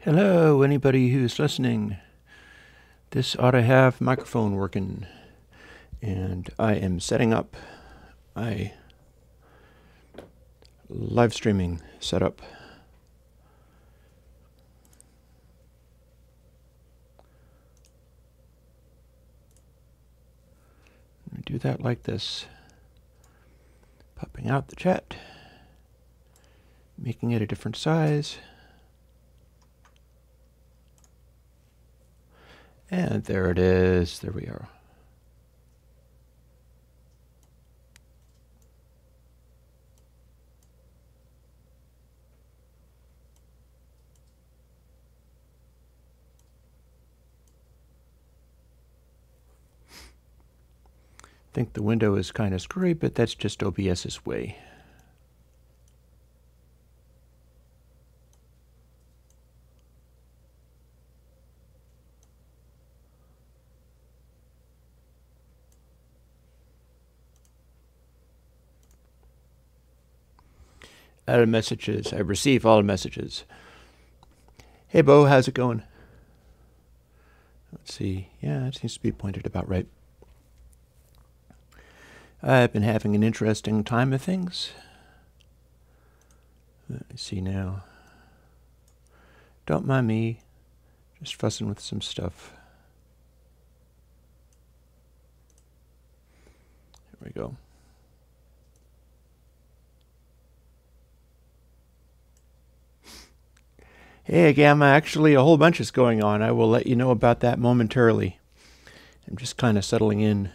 Hello, anybody who's listening. This ought to have microphone working. And I am setting up my live streaming setup. Do that like this. Popping out the chat. Making it a different size. And there it is. There we are. I think the window is kind of screwy, but that's just OBS's way. Out of messages. I receive all messages. Hey, Bo, how's it going? Let's see. Yeah, it seems to be pointed about right. I've been having an interesting time of things. Let me see now. Don't mind me. Just fussing with some stuff. There we go. Hey, Gamma, actually a whole bunch is going on. I will let you know about that momentarily. I'm just kind of settling in.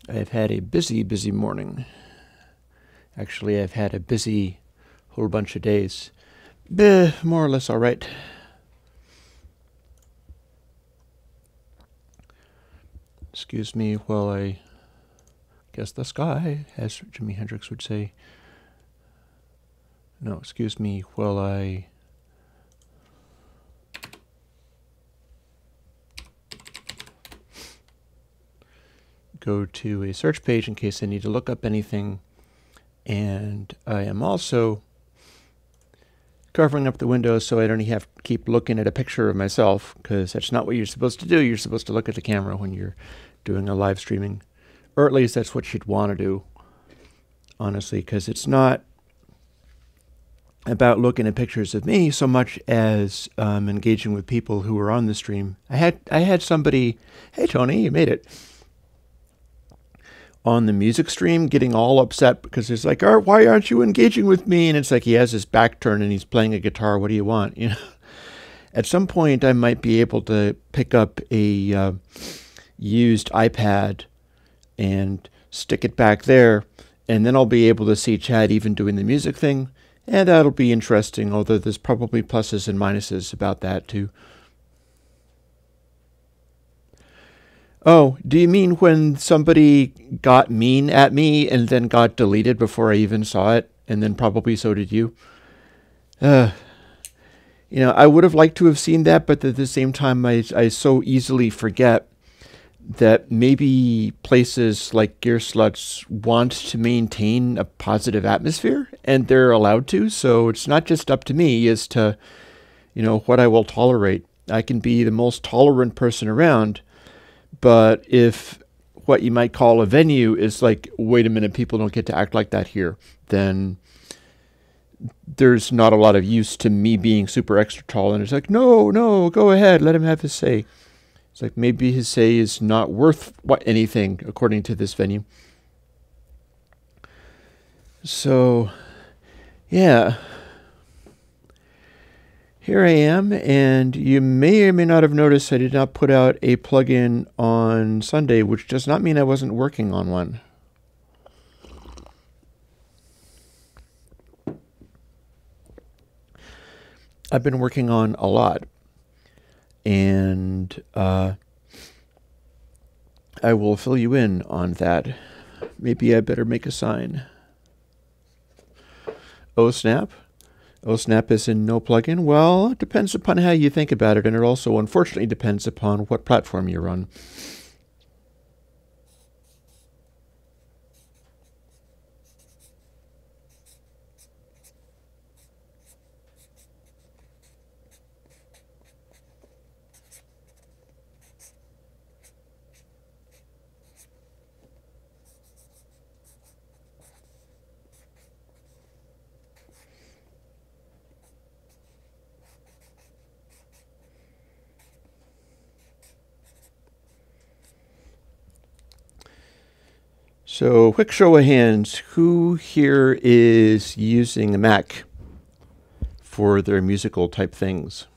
I've had a busy morning. Actually, I've had a busy whole bunch of days. More or less all right. Excuse me while I guess the sky, as Jimi Hendrix would say. No, excuse me while I go to a search page in case I need to look up anything. And I am also covering up the window so I don't have to keep looking at a picture of myself, because that's not what you're supposed to do. You're supposed to look at the camera when you're doing a live streaming, or at least that's what you'd want to do, honestly, because it's not about looking at pictures of me so much as engaging with people who are on the stream. I had somebody, hey Tony, you made it, on the music stream getting all upset because it's like, why aren't you engaging with me? And it's like he has his back turned and he's playing a guitar. What do you want? You know. At some point, I might be able to pick up a used iPad and stick it back there, and then I'll be able to see Chad even doing the music thing, and that'll be interesting, although there's probably pluses and minuses about that too. Oh, do you mean when somebody got mean at me and then got deleted before I even saw it, and then probably so did you? You know, I would have liked to have seen that, but at the same time, I so easily forget that maybe places like Gear Sluts want to maintain a positive atmosphere, and they're allowed to, so it's not just up to me as to, you know, what I will tolerate. I can be the most tolerant person around, but if what you might call a venue is like, wait a minute, people don't get to act like that here, then there's not a lot of use to me being super extra tall. And it's like, no, go ahead, let him have his say. It's like maybe his say is not worth anything according to this venue. So, yeah. Here I am, and you may or may not have noticed I did not put out a plugin on Sunday, which does not mean I wasn't working on one. I've been working on a lot, and I will fill you in on that. Maybe I better make a sign. Oh, snap. Oh, snap is in no plugin? Well, it depends upon how you think about it, and it also unfortunately depends upon what platform you're on. So, quick show of hands, who here is using a Mac for their musical type things?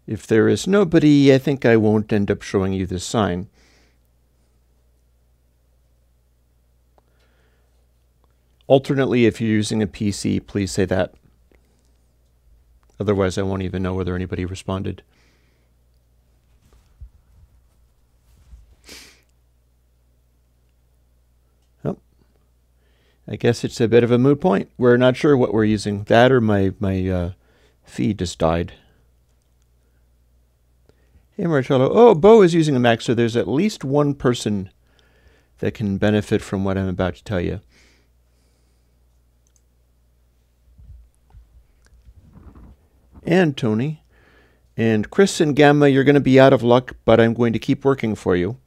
If there is nobody, I think I won't end up showing you this sign. Alternately, if you're using a PC, please say that. Otherwise, I won't even know whether anybody responded. Oh, I guess it's a bit of a moot point. We're not sure what we're using. That or my feed just died. Hey, Marcello. Oh, Bo is using a Mac, so there's at least one person that can benefit from what I'm about to tell you. And Tony. And Chris and Gamma, you're going to be out of luck, but I'm going to keep working for you.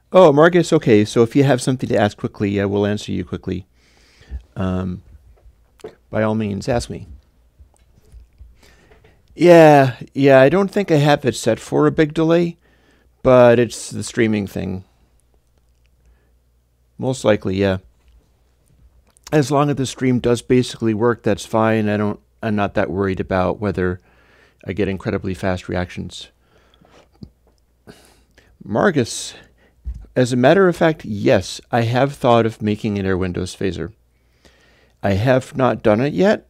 Oh, Marcus, okay, so if you have something to ask quickly, I will answer you quickly. By all means, ask me. Yeah, I don't think I have it set for a big delay, but it's the streaming thing. Most likely, yeah. As long as the stream does basically work, that's fine. I'm not that worried about whether I get incredibly fast reactions. Margus, as a matter of fact, yes, I have thought of making an Air Windows phaser. I have not done it yet,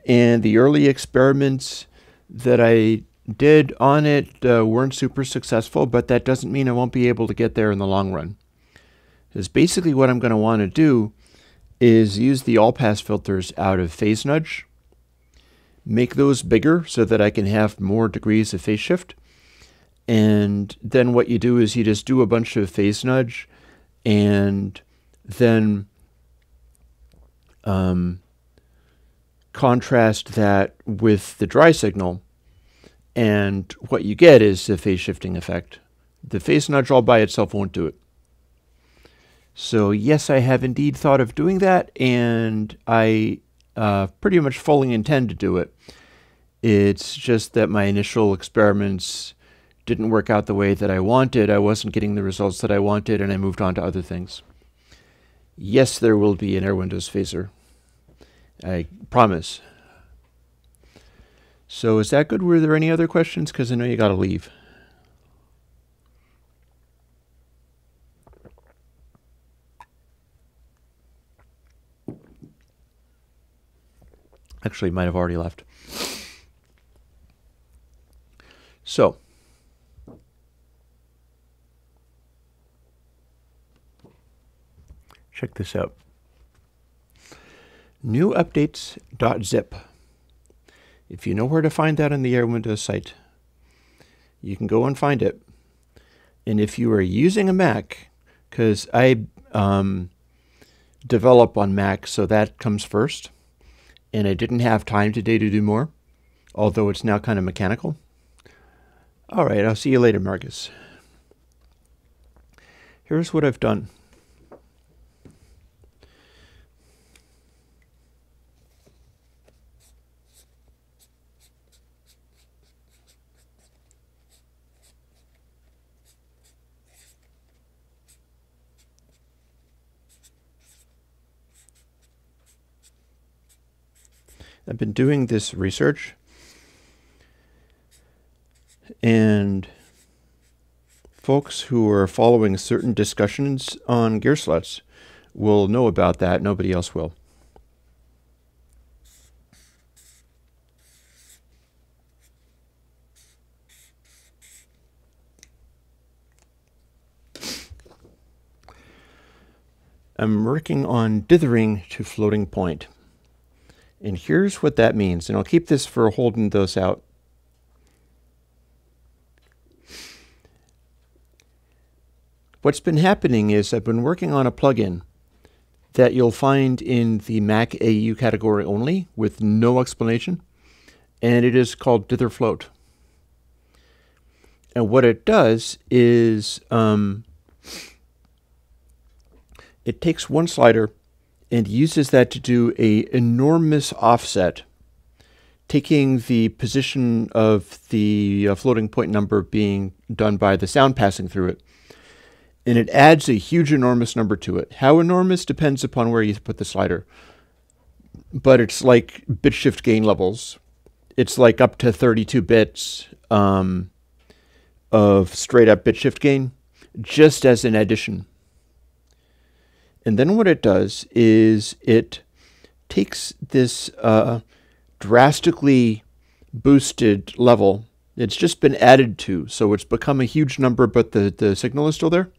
and the early experiments that I did on it weren't super successful, but that doesn't mean I won't be able to get there in the long run. Because basically what I'm going to want to do is use the all-pass filters out of phase nudge, make those bigger so that I can have more degrees of phase shift, and then what you do is you just do a bunch of phase nudge and then contrast that with the dry signal, and what you get is a phase shifting effect. The phase nudge all by itself won't do it. So yes, I have indeed thought of doing that, and I pretty much fully intend to do it. It's just that my initial experiments didn't work out the way that I wanted. I wasn't getting the results that I wanted, and I moved on to other things. Yes, there will be an Air Windows phaser. I promise. So is that good? Were there any other questions? Because I know you got to leave. Actually, might have already left. So, check this out. New updates.zip. If you know where to find that on the Air Windows site, you can go and find it. And if you are using a Mac, because I develop on Mac, so that comes first. And I didn't have time today to do more, although it's now kind of mechanical. All right, I'll see you later, Marcus. Here's what I've done. I've been doing this research, and folks who are following certain discussions on Gearsluts will know about that. Nobody else will. I'm working on dithering to floating point. And here's what that means. And I'll keep this for holding those out. What's been happening is I've been working on a plugin that you'll find in the Mac AU category only with no explanation. And it is called Dither Float. And what it does is it takes one slider and uses that to do an enormous offset taking the position of the floating point number being done by the sound passing through it, and it adds a huge, enormous number to it. How enormous depends upon where you put the slider, but it's like bit shift gain levels. It's like up to 32 bits of straight up bit shift gain, just as an addition. And then what it does is it takes this drastically boosted level. It's just been added to, so it's become a huge number, but the signal is still there.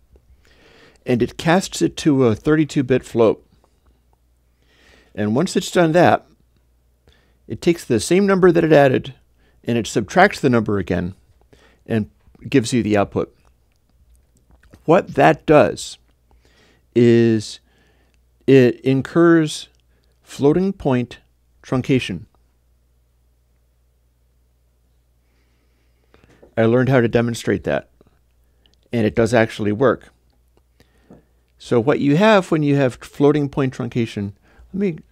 And it casts it to a 32-bit float. And once it's done that, it takes the same number that it added, and it subtracts the number again, and gives you the output. What that does is it incurs floating point truncation. I learned how to demonstrate that, and it does actually work. So what you have when you have floating point truncation, I'm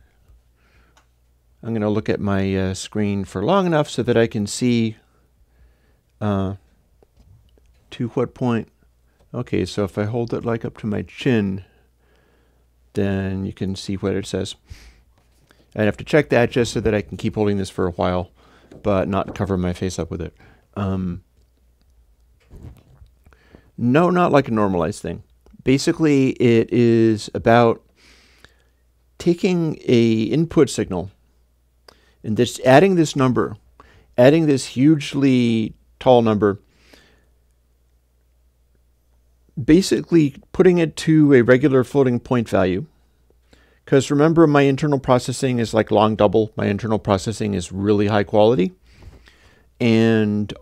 going to look at my screen for long enough so that I can see to what point. Okay, so if I hold it like up to my chin, then you can see what it says. I'd have to check that just so that I can keep holding this for a while, but not cover my face up with it. No, not like a normalized thing. Basically, it is about taking a input signal and just adding this number, adding this hugely tall number, basically putting it to a regular floating point value. Because remember, my internal processing is like long double. My internal processing is really high quality. And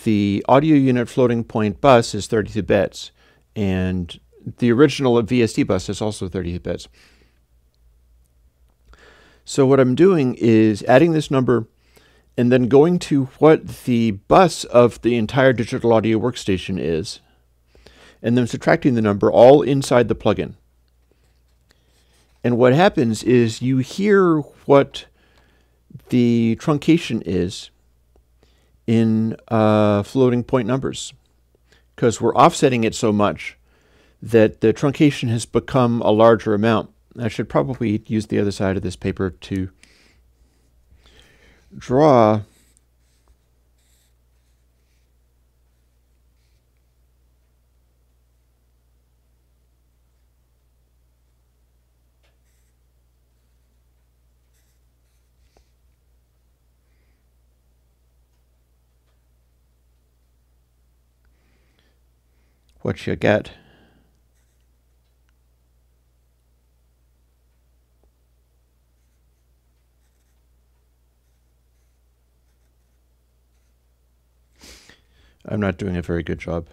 the audio unit floating point bus is 32 bits. And the original VST bus is also 32 bits. So what I'm doing is adding this number and then going to what the bus of the entire digital audio workstation is, and then subtracting the number all inside the plugin. And what happens is you hear what the truncation is in floating point numbers, because we're offsetting it so much that the truncation has become a larger amount. I should probably use the other side of this paper to draw what you get. I'm not doing a very good job.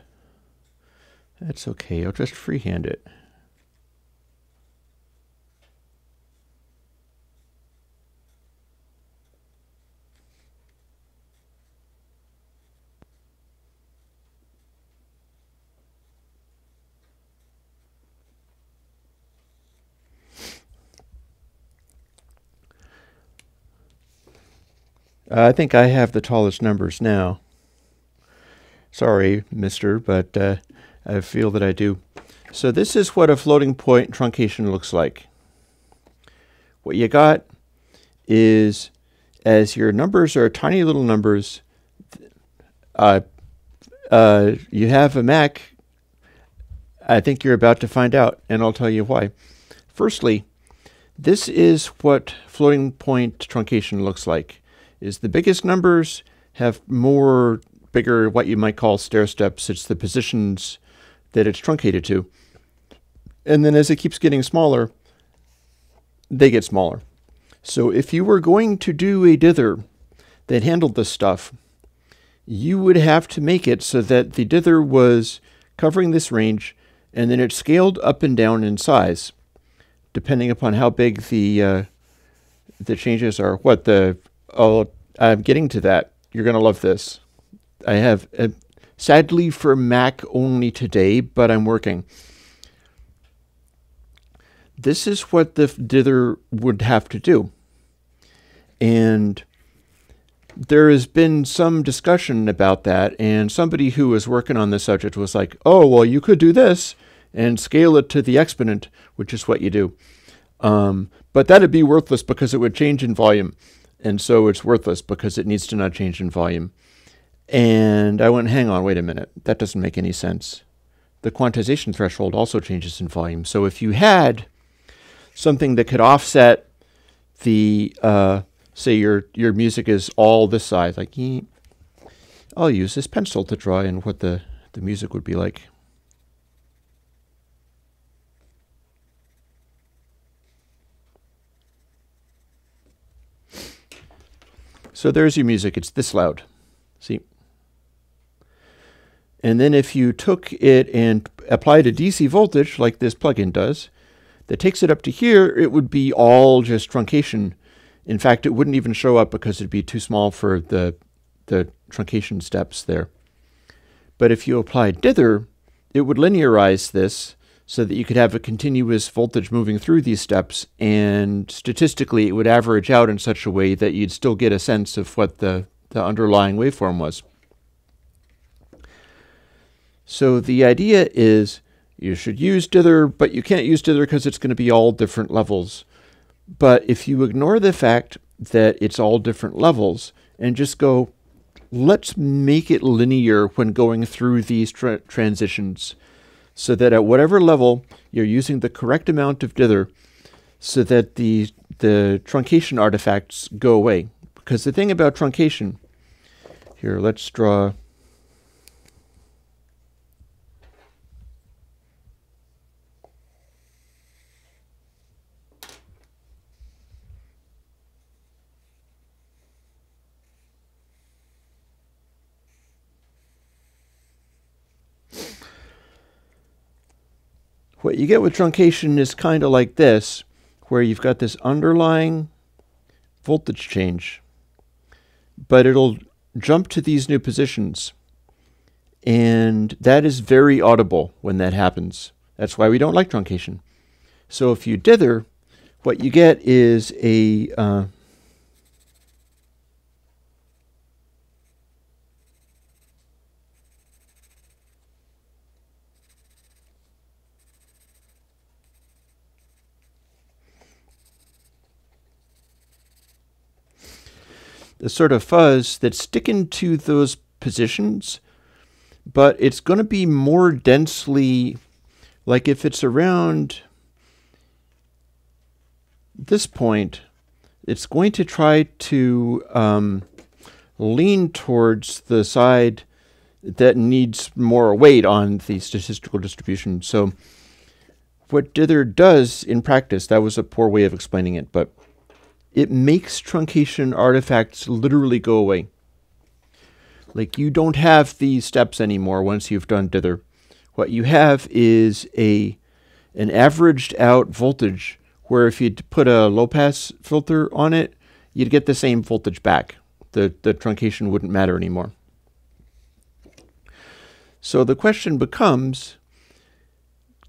That's okay, I'll just freehand it. I think I have the tallest numbers now. Sorry, mister, but I feel that I do. So this is what a floating point truncation looks like. What you got is, as your numbers are tiny little numbers, you have a Mac. I think you're about to find out, and I'll tell you why. Firstly, this is what floating point truncation looks like. Is the biggest numbers have bigger, what you might call stair steps. It's the positions that it's truncated to. And then as it keeps getting smaller, they get smaller. So if you were going to do a dither that handled this stuff, you would have to make it so that the dither was covering this range, and then it scaled up and down in size, depending upon how big the changes are. I'm getting to that. You're going to love this. I have, sadly for Mac only today, but I'm working. This is what the dither would have to do. And there has been some discussion about that, and somebody who was working on this subject was like, oh, well, you could do this and scale it to the exponent, which is what you do. But that'd be worthless because it would change in volume. And so it's worthless because it needs to not change in volume. And I went, hang on, wait a minute. That doesn't make any sense. The quantization threshold also changes in volume. So if you had something that could offset the, say your music is all this size, like, I'll use this pencil to draw in what the music would be like. So there's your music. It's this loud. See? And then if you took it and applied a DC voltage, like this plugin does, that takes it up to here, it would be all just truncation. In fact, it wouldn't even show up because it'd be too small for the truncation steps there. But if you applied dither, it would linearize this so that you could have a continuous voltage moving through these steps, and statistically it would average out in such a way that you'd still get a sense of what the underlying waveform was. So the idea is you should use dither, but you can't use dither because it's going to be all different levels. But if you ignore the fact that it's all different levels and just go, let's make it linear when going through these transitions, so that at whatever level you're using the correct amount of dither so that the truncation artifacts go away. Because the thing about truncation, here, let's draw. What you get with truncation is kind of like this, where you've got this underlying voltage change, but it'll jump to these new positions. And that is very audible when that happens. That's why we don't like truncation. So if you dither, what you get is a the sort of fuzz that's sticking to those positions, but it's going to be more densely, like if it's around this point, it's going to try to lean towards the side that needs more weight on the statistical distribution. So what dither does in practice, that was a poor way of explaining it, but it makes truncation artifacts literally go away. Like, you don't have these steps anymore once you've done dither. What you have is an averaged out voltage where if you put a low pass filter on it, you'd get the same voltage back. The truncation wouldn't matter anymore. So the question becomes,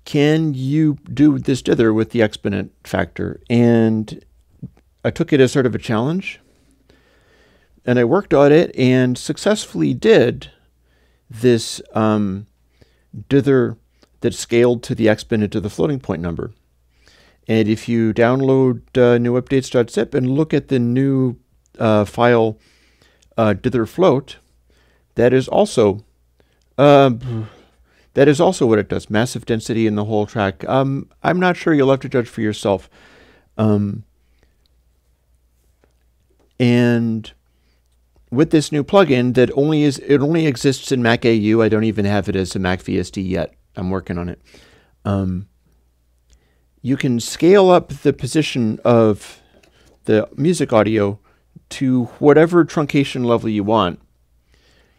can you do this dither with the exponent factor? And I took it as sort of a challenge, and I worked on it and successfully did this dither that scaled to the exponent of the floating point number. And if you download newupdates.zip and look at the new file dither float, that is also what it does. Massive density in the whole track. I'm not sure. You'll have to judge for yourself. And with this new plugin that only exists in Mac AU, I don't even have it as a Mac VSD yet. I'm working on it. You can scale up the position of the music audio to whatever truncation level you want.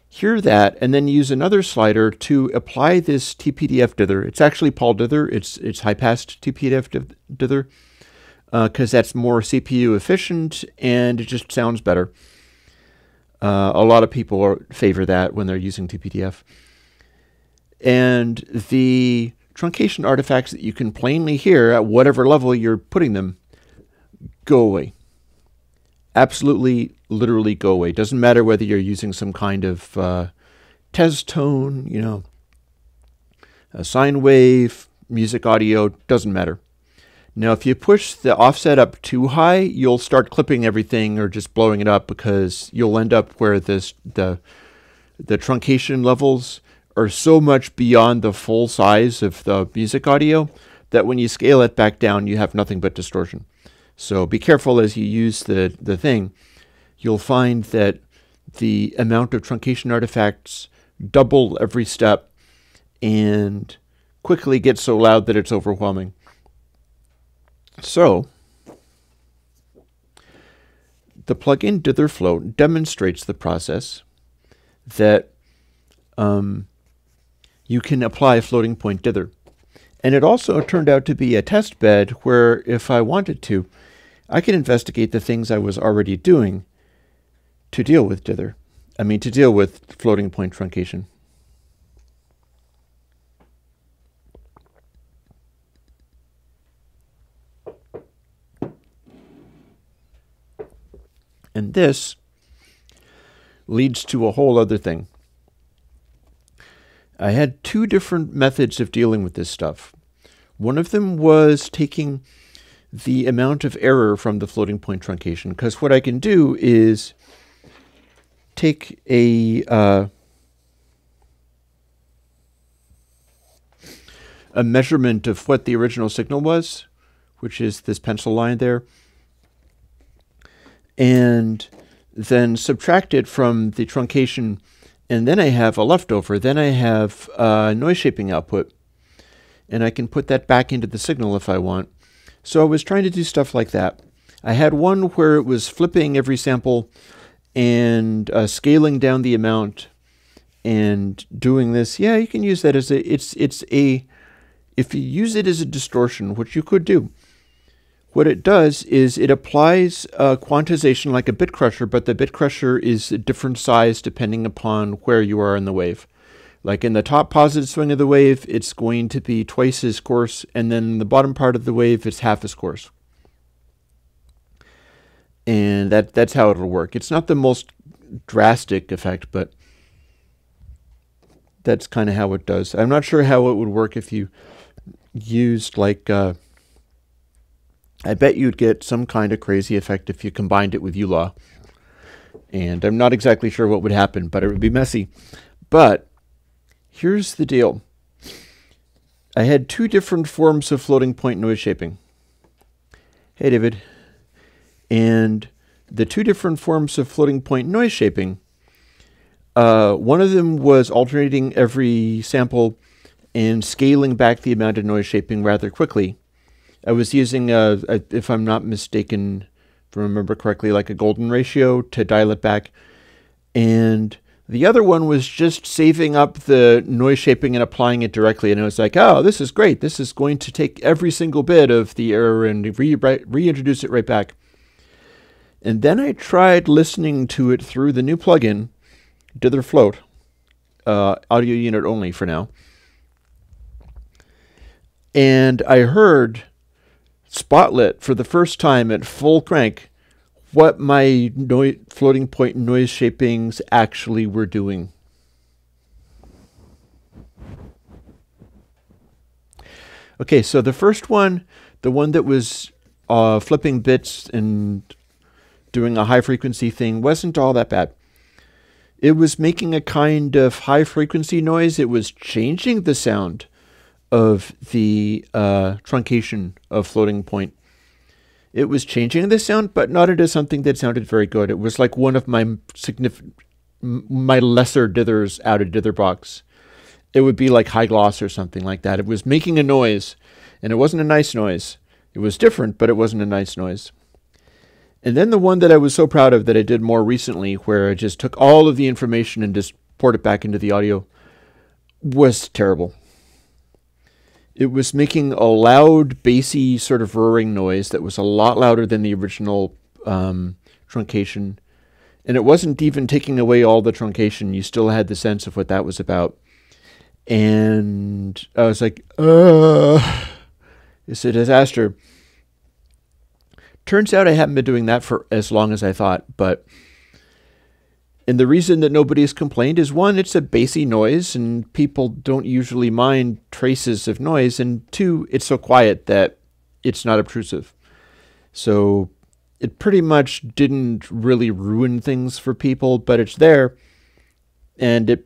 Hear that, and then use another slider to apply this TPDF dither. It's actually Paul dither. It's high-passed TPDF dither. Because that's more CPU efficient and it just sounds better. A lot of people favor that when they're using TPDF. And the truncation artifacts that you can plainly hear at whatever level you're putting them go away. absolutely, literally go away. Doesn't matter whether you're using some kind of test tone, a sine wave, music audio, doesn't matter. Now, if you push the offset up too high, you'll start clipping everything or just blowing it up, because you'll end up where the truncation levels are so much beyond the full size of the music audio that when you scale it back down, you have nothing but distortion. So be careful as you use the thing. You'll find that the amount of truncation artifacts double every step and quickly get so loud that it's overwhelming. So the plugin Dither Float demonstrates the process that you can apply floating point dither. And it also turned out to be a test bed where, if I wanted to, I could investigate the things I was already doing to deal with dither. To deal with floating point truncation. And this leads to a whole other thing. I had two different methods of dealing with this stuff. One of them was taking the amount of error from the floating point truncation, because what I can do is take a measurement of what the original signal was, which is this pencil line there, and then subtract it from the truncation, and then I have a leftover. Then I have a noise shaping output, and I can put that back into the signal if I want. So I was trying to do stuff like that. I had one where it was flipping every sample and scaling down the amount and doing this. Yeah, you can use that as if you use it as a distortion, which you could do. What it does is it applies a quantization like a bit crusher, but the bit crusher is a different size depending upon where you are in the wave. Like in the top positive swing of the wave, it's going to be twice as coarse, and then in the bottom part of the wave, it's half as coarse. And that's how it'll work. It's not the most drastic effect, but that's kind of how it does. I'm not sure how it would work if you used like... I bet you'd get some kind of crazy effect if you combined it with ULAW. And I'm not exactly sure what would happen, but it would be messy. But here's the deal. I had two different forms of floating point noise shaping. Hey, David. And the two different forms of floating point noise shaping, one of them was alternating every sample and scaling back the amount of noise shaping rather quickly. I was using, if I'm not mistaken, if I remember correctly, like a golden ratio to dial it back. And the other one was just saving up the noise shaping and applying it directly. And I was like, oh, this is great. This is going to take every single bit of the error and reintroduce it right back. And then I tried listening to it through the new plugin, Dither Float, audio unit only for now. And I heard spotlit for the first time at full crank what my floating point noise shapings actually were doing. Okay, so the first one, the one that was flipping bits and doing a high frequency thing, wasn't all that bad. It was making a kind of high frequency noise. It was changing the sound of the truncation of floating point. It was changing the sound, but not into something that sounded very good. It was like one of my lesser dithers out of dither box. It would be like high gloss or something like that. It was making a noise, and it wasn't a nice noise. It was different, but it wasn't a nice noise. And then the one that I was so proud of that I did more recently, where I just took all of the information and just poured it back into the audio, was terrible. It was making a loud, bassy sort of roaring noise that was a lot louder than the original truncation. And it wasn't even taking away all the truncation. You still had the sense of what that was about. And I was like, it's a disaster. Turns out I haven't been doing that for as long as I thought, and the reason that nobody's complained is, one, it's a bassy noise and people don't usually mind traces of noise, and two, it's so quiet that it's not obtrusive. So it pretty much didn't really ruin things for people, but it's there, and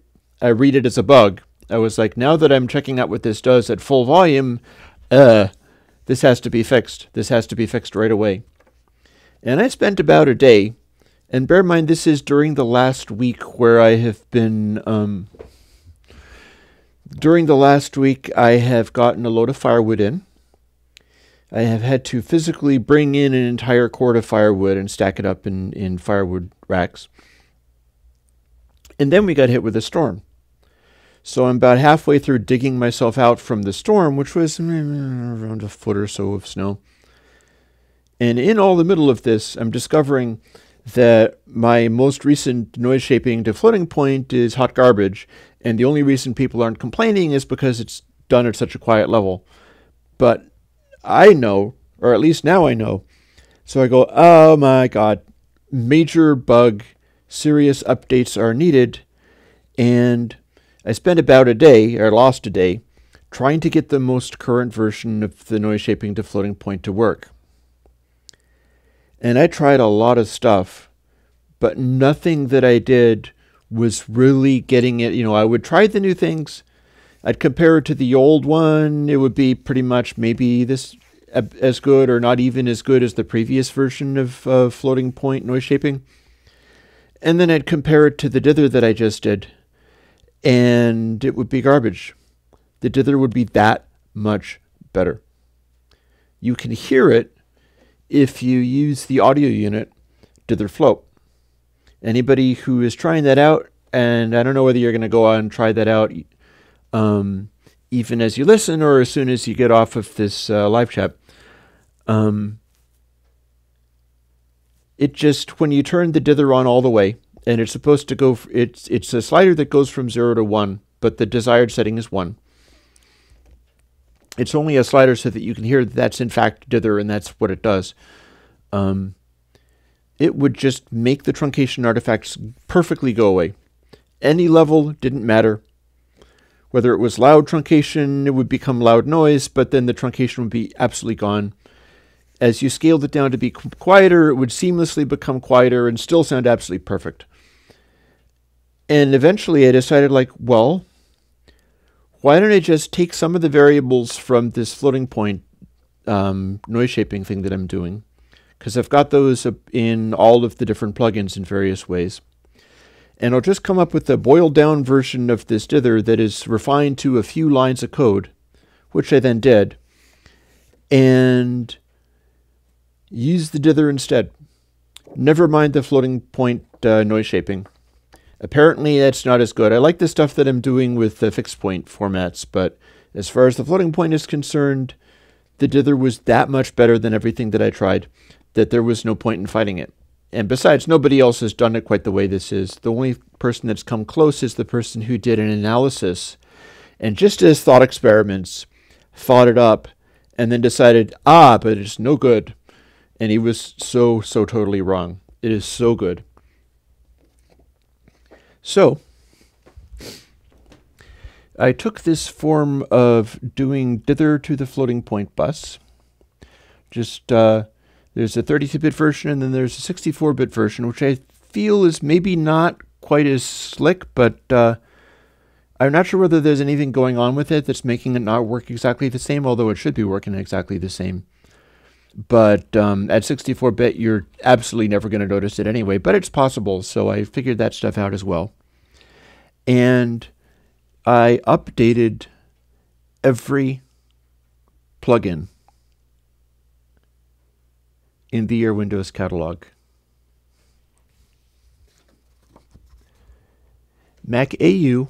I read it as a bug. I was like, now that I'm checking out what this does at full volume, this has to be fixed. This has to be fixed right away. And I spent about a day, and bear in mind this is during the last week where I have been, during the last week I have gotten a load of firewood in. I have had to physically bring in an entire cord of firewood and stack it up in firewood racks. And then we got hit with a storm. So I'm about halfway through digging myself out from the storm, which was around a foot or so of snow. And in all the middle of this, I'm discovering that my most recent noise shaping to floating point is hot garbage. And the only reason people aren't complaining is because it's done at such a quiet level. But I know, or at least now I know. So I go, oh my God, major bug, serious updates are needed. And I spent about a day, or lost a day, trying to get the most current version of the noise shaping to floating point to work. And I tried a lot of stuff, but nothing that I did was really getting it. You know, I would try the new things. I'd compare it to the old one. It would be pretty much maybe this as good or not even as good as the previous version of floating point noise shaping. And then I'd compare it to the dither that I just did, and it would be garbage. The dither would be that much better. You can hear it if you use the audio unit dither float. Anybody who is trying that out, and I don't know whether you're going to go on and try that out even as you listen or as soon as you get off of this live chat. It just, when you turn the dither on all the way, and it's supposed to go, it's a slider that goes from 0 to 1, but the desired setting is 1. It's only a slider so that you can hear that's in fact dither, and that's what it does. It would just make the truncation artifacts perfectly go away. Any level didn't matter. Whether it was loud truncation, it would become loud noise, but then the truncation would be absolutely gone. As you scaled it down to be quieter, it would seamlessly become quieter and still sound absolutely perfect. And eventually I decided, like, well, why don't I just take some of the variables from this floating point noise shaping thing that I'm doing, because I've got those in all of the different plugins in various ways. And I'll just come up with a boiled down version of this dither that is refined to a few lines of code, which I then did, and use the dither instead. Never mind the floating point noise shaping. Apparently that's not as good. I like the stuff that I'm doing with the fixed point formats, but as far as the floating point is concerned, the dither was that much better than everything that I tried that there was no point in fighting it. And besides, nobody else has done it quite the way this is. The only person that's come close is the person who did an analysis and just as thought experiments, thought it up and then decided, but it's no good. And he was so totally wrong. It is so good. So I took this form of doing dither to the floating point bus. Just there's a 32-bit version and then there's a 64-bit version, which I feel is maybe not quite as slick, but I'm not sure whether there's anything going on with it that's making it not work exactly the same, although it should be working exactly the same. But at 64-bit, you're absolutely never going to notice it anyway, but it's possible, so I figured that stuff out as well. And I updated every plugin in the Air Windows catalog. Mac AU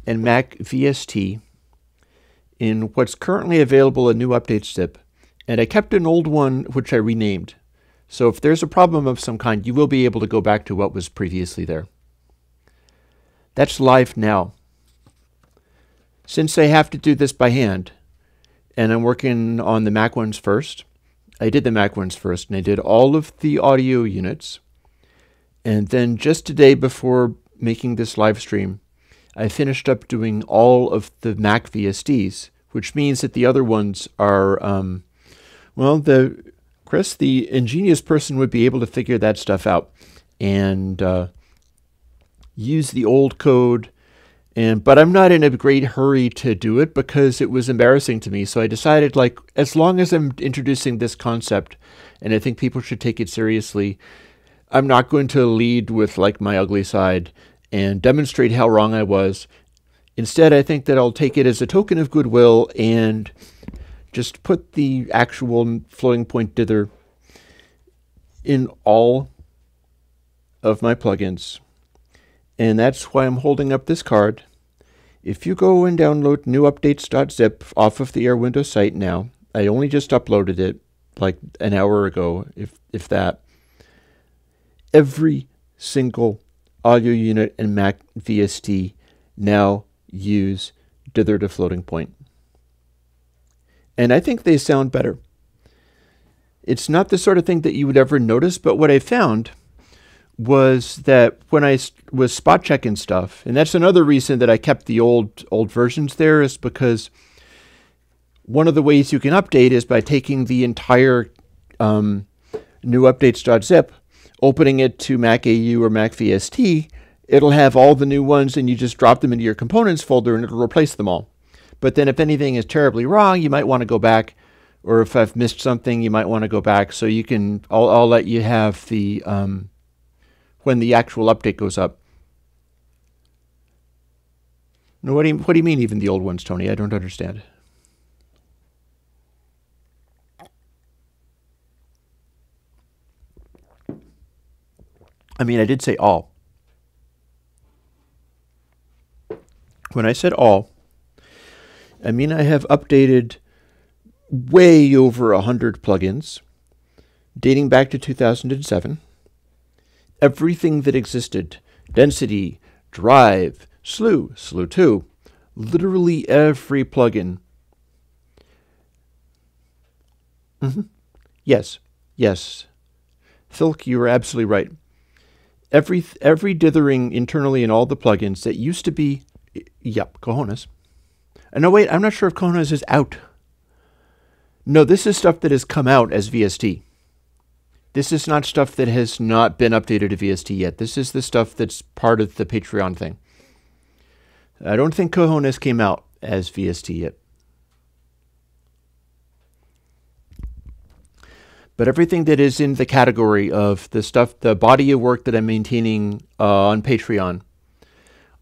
and Mac VST in what's currently available a new update zip. And I kept an old one, which I renamed. So if there's a problem of some kind, you will be able to go back to what was previously there. That's live now. Since I have to do this by hand, and I'm working on the Mac ones first, I did the Mac ones first, and I did all of the audio units. And then just today before making this live stream, I finished up doing all of the Mac VSDs, which means that the other ones are, well, Chris, the ingenious person would be able to figure that stuff out and use the old code. But I'm not in a great hurry to do it because it was embarrassing to me. So I decided, like, as long as I'm introducing this concept, and I think people should take it seriously, I'm not going to lead with like my ugly side and demonstrate how wrong I was. Instead, I think that I'll take it as a token of goodwill and just put the actual floating point dither in all of my plugins. And that's why I'm holding up this card. If you go and download newupdates.zip off of the Air Windows site now, I only just uploaded it like an hour ago, if that. Every single audio unit and Mac VST now use dither to floating point. And I think they sound better. It's not the sort of thing that you would ever notice, but what I found was that when I was spot checking stuff, and that's another reason that I kept the old versions there, is because one of the ways you can update is by taking the entire newupdates.zip, opening it to Mac AU or Mac VST. It'll have all the new ones, and you just drop them into your components folder, and it'll replace them all. But then if anything is terribly wrong, you might want to go back, or if I've missed something, you might want to go back. So you can, I'll let you have the when the actual update goes up. No, what do you mean even the old ones, Tony? I don't understand. I mean, I did say all. When I said all, I mean I have updated way over 100 plugins dating back to 2007. Everything that existed, Density, Drive, Slew 2, literally every plugin. Yes. Philk, you were absolutely right. Every dithering internally in all the plugins that used to be, yep, Cojones. No, wait, I'm not sure if Cojones is out. No, this is stuff that has come out as VST. This is not stuff that has not been updated to VST yet. This is the stuff that's part of the Patreon thing. I don't think Cojones came out as VST yet. But everything that is in the category of the stuff, the body of work that I'm maintaining on Patreon,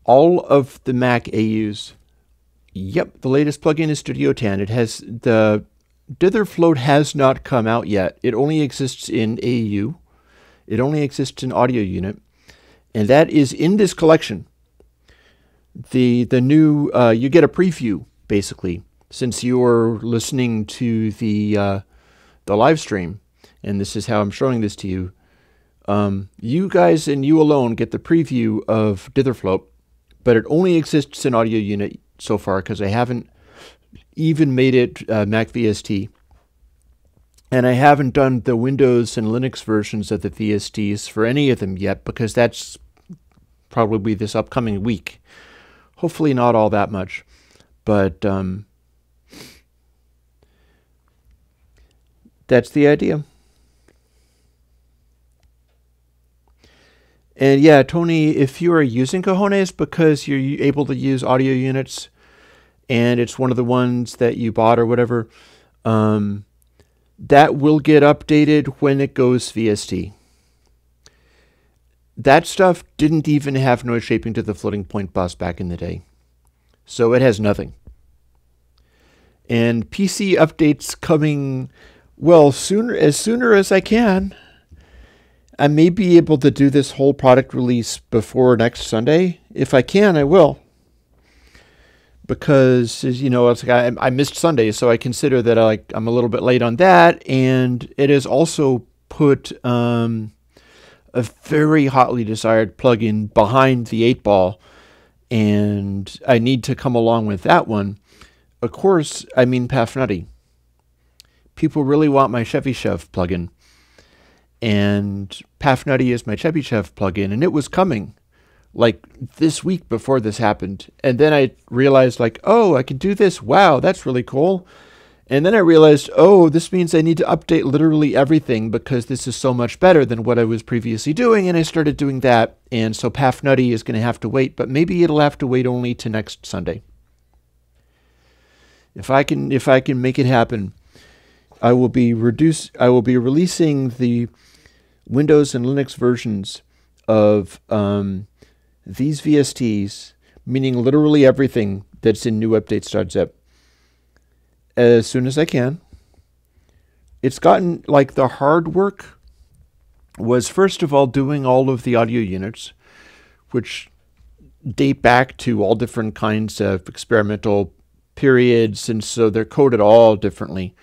all of the Mac AUs, yep, the latest plugin is Studio 10. It has the Dither Float has not come out yet. It only exists in AU. It only exists in Audio Unit. And that is in this collection. The new, you get a preview, basically, since you're listening to the live stream. And this is how I'm showing this to you. You guys and you alone get the preview of Dither Float, but it only exists in Audio Unit so far because I haven't even made it Mac VST. And I haven't done the Windows and Linux versions of the VSTs for any of them yet because that's probably this upcoming week. Hopefully not all that much, but that's the idea. And yeah, Tony, if you are using Cojones because you're able to use audio units and it's one of the ones that you bought or whatever, that will get updated when it goes VST. That stuff didn't even have noise shaping to the floating point bus back in the day. So it has nothing. And PC updates coming, well, sooner as I can. I may be able to do this whole product release before next Sunday. If I can, I will. Because, you know, it's like I missed Sunday, so I consider that I'm a little bit late on that. And it has also put a very hotly desired plugin behind the 8-ball. And I need to come along with that one. Of course, I mean Paf Nutty. people really want my Chevy Chev plugin. And PathNutty is my Chevy Chev plugin, and it was coming like this week before this happened. And then I realized like, oh, I can do this. Wow, that's really cool. And then I realized, oh, this means I need to update literally everything because this is so much better than what I was previously doing. And I started doing that. And so PathNutty is going to have to wait, but maybe it'll have to wait only to next Sunday. If I can make it happen, I will be releasing the Windows and Linux versions of these VSTs, meaning literally everything that's in new updates.zip, as soon as I can. It's gotten, like, the hard work was first of all doing all of the audio units, which date back to all different kinds of experimental periods, and so they're coded all differently.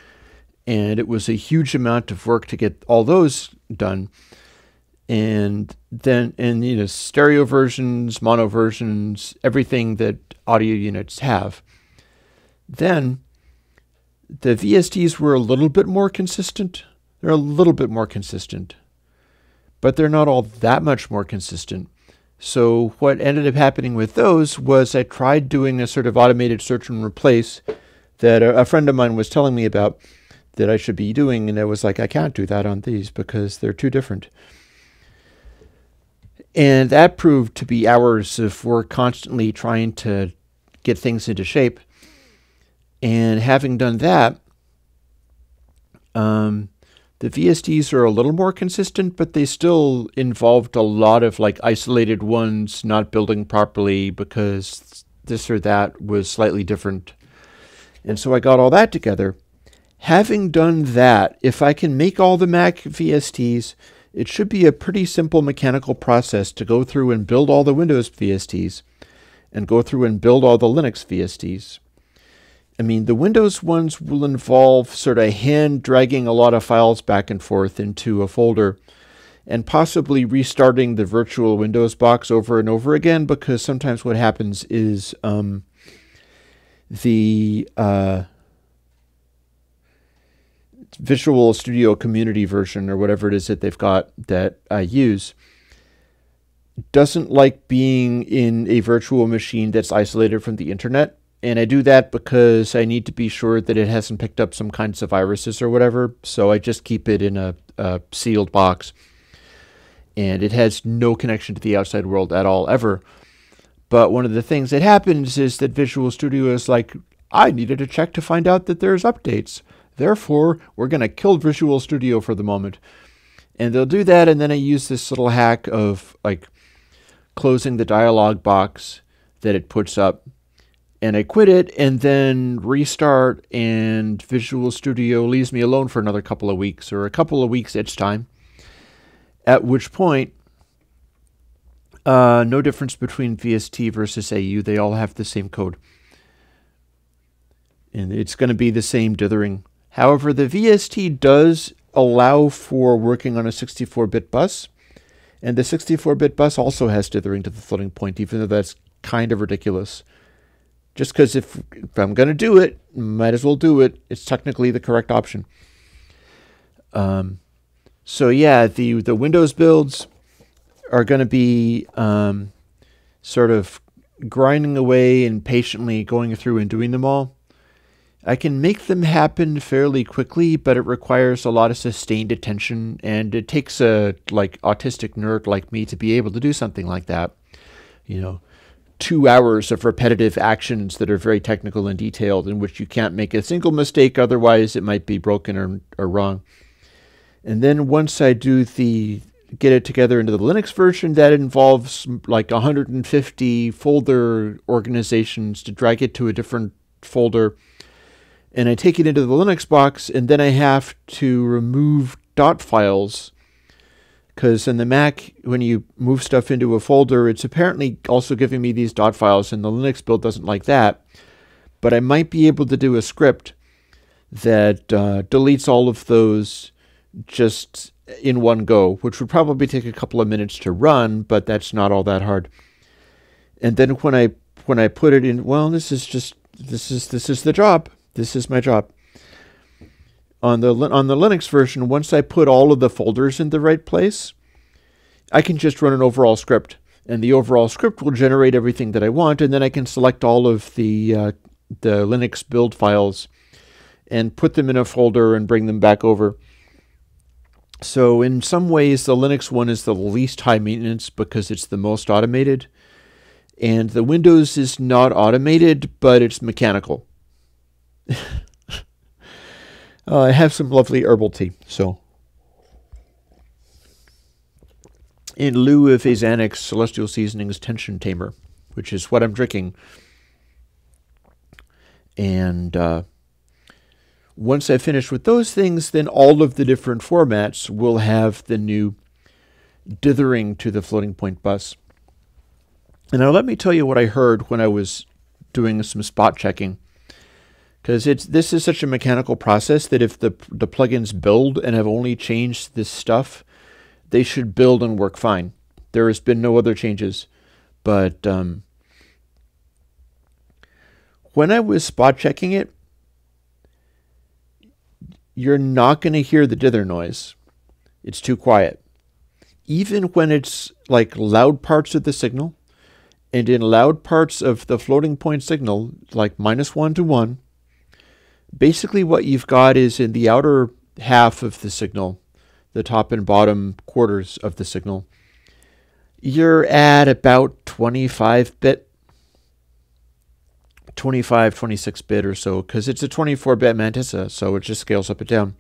And it was a huge amount of work to get all those done. And then, stereo versions, mono versions, everything that audio units have. Then the VSTs were a little bit more consistent. They're a little bit more consistent, but they're not all that much more consistent. So what ended up happening with those was I tried doing a sort of automated search and replace that a friend of mine was telling me about that I should be doing, and I was like, I can't do that on these because they're too different. And that proved to be hours of work constantly trying to get things into shape. And having done that, the VSTs are a little more consistent, but they still involved a lot of like isolated ones not building properly because this or that was slightly different. And so I got all that together. Having done that, if I can make all the Mac VSTs, it should be a pretty simple mechanical process to go through and build all the Windows VSTs and go through and build all the Linux VSTs. I mean, the Windows ones will involve sort of hand dragging a lot of files back and forth into a folder and possibly restarting the virtual Windows box over and over again, because sometimes what happens is the Visual Studio Community version, or whatever it is that they've got that I use, doesn't like being in a virtual machine that's isolated from the internet. And I do that because I need to be sure that it hasn't picked up some kinds of viruses or whatever. So I just keep it in a sealed box. And it has no connection to the outside world at all, ever. But one of the things that happens is that Visual Studio is like, I needed to check to find out that there's updates. Therefore, we're going to kill Visual Studio for the moment. And they'll do that, and then I use this little hack of like closing the dialog box that it puts up. And I quit it and then restart, and Visual Studio leaves me alone for another couple of weeks, or a couple of weeks each time. At which point, no difference between VST versus AU. They all have the same code. And it's going to be the same dithering. However, the VST does allow for working on a 64-bit bus. And the 64-bit bus also has dithering to the floating point, even though that's kind of ridiculous. Just because if I'm going to do it, might as well do it. It's technically the correct option. So yeah, the Windows builds are going to be sort of grinding away and patiently going through and doing them all. I can make them happen fairly quickly, but it requires a lot of sustained attention, and it takes a like autistic nerd like me to be able to do something like that. 2 hours of repetitive actions that are very technical and detailed, in which you can't make a single mistake, otherwise it might be broken or wrong. And then once I do get it together into the Linux version, that involves like 150 folder organizations to drag it to a different folder. And I take it into the Linux box, and then I have to remove dot files, because in the Mac, when you move stuff into a folder, it's apparently also giving me these dot files, and the Linux build doesn't like that. But I might be able to do a script that deletes all of those just in one go, which would probably take a couple of minutes to run, but that's not all that hard. And then when I put it in, well, this is the job. This is my job. On the Linux version, once I put all of the folders in the right place, I can just run an overall script, and the overall script will generate everything that I want, and then I can select all of the Linux build files and put them in a folder and bring them back over. So in some ways, the Linux one is the least high maintenance because it's the most automated, and the Windows is not automated, but it's mechanical. I have some lovely herbal tea, so in lieu of Xanax Celestial Seasonings Tension Tamer, which is what I'm drinking. And once I finish with those things, then all of the different formats will have the new dithering to the floating point bus. And now let me tell you what I heard when I was doing some spot checking. Because this is such a mechanical process that if the plugins build and have only changed this stuff, they should build and work fine. There has been no other changes. But when I was spot checking it, you're not going to hear the dither noise. It's too quiet. Even when it's like loud parts of the signal, and in loud parts of the floating point signal, like -1 to 1, basically what you've got is in the outer half of the signal, the top and bottom quarters of the signal, you're at about 25-bit, 25, 26-bit or so, because it's a 24-bit mantissa, so it just scales up and down.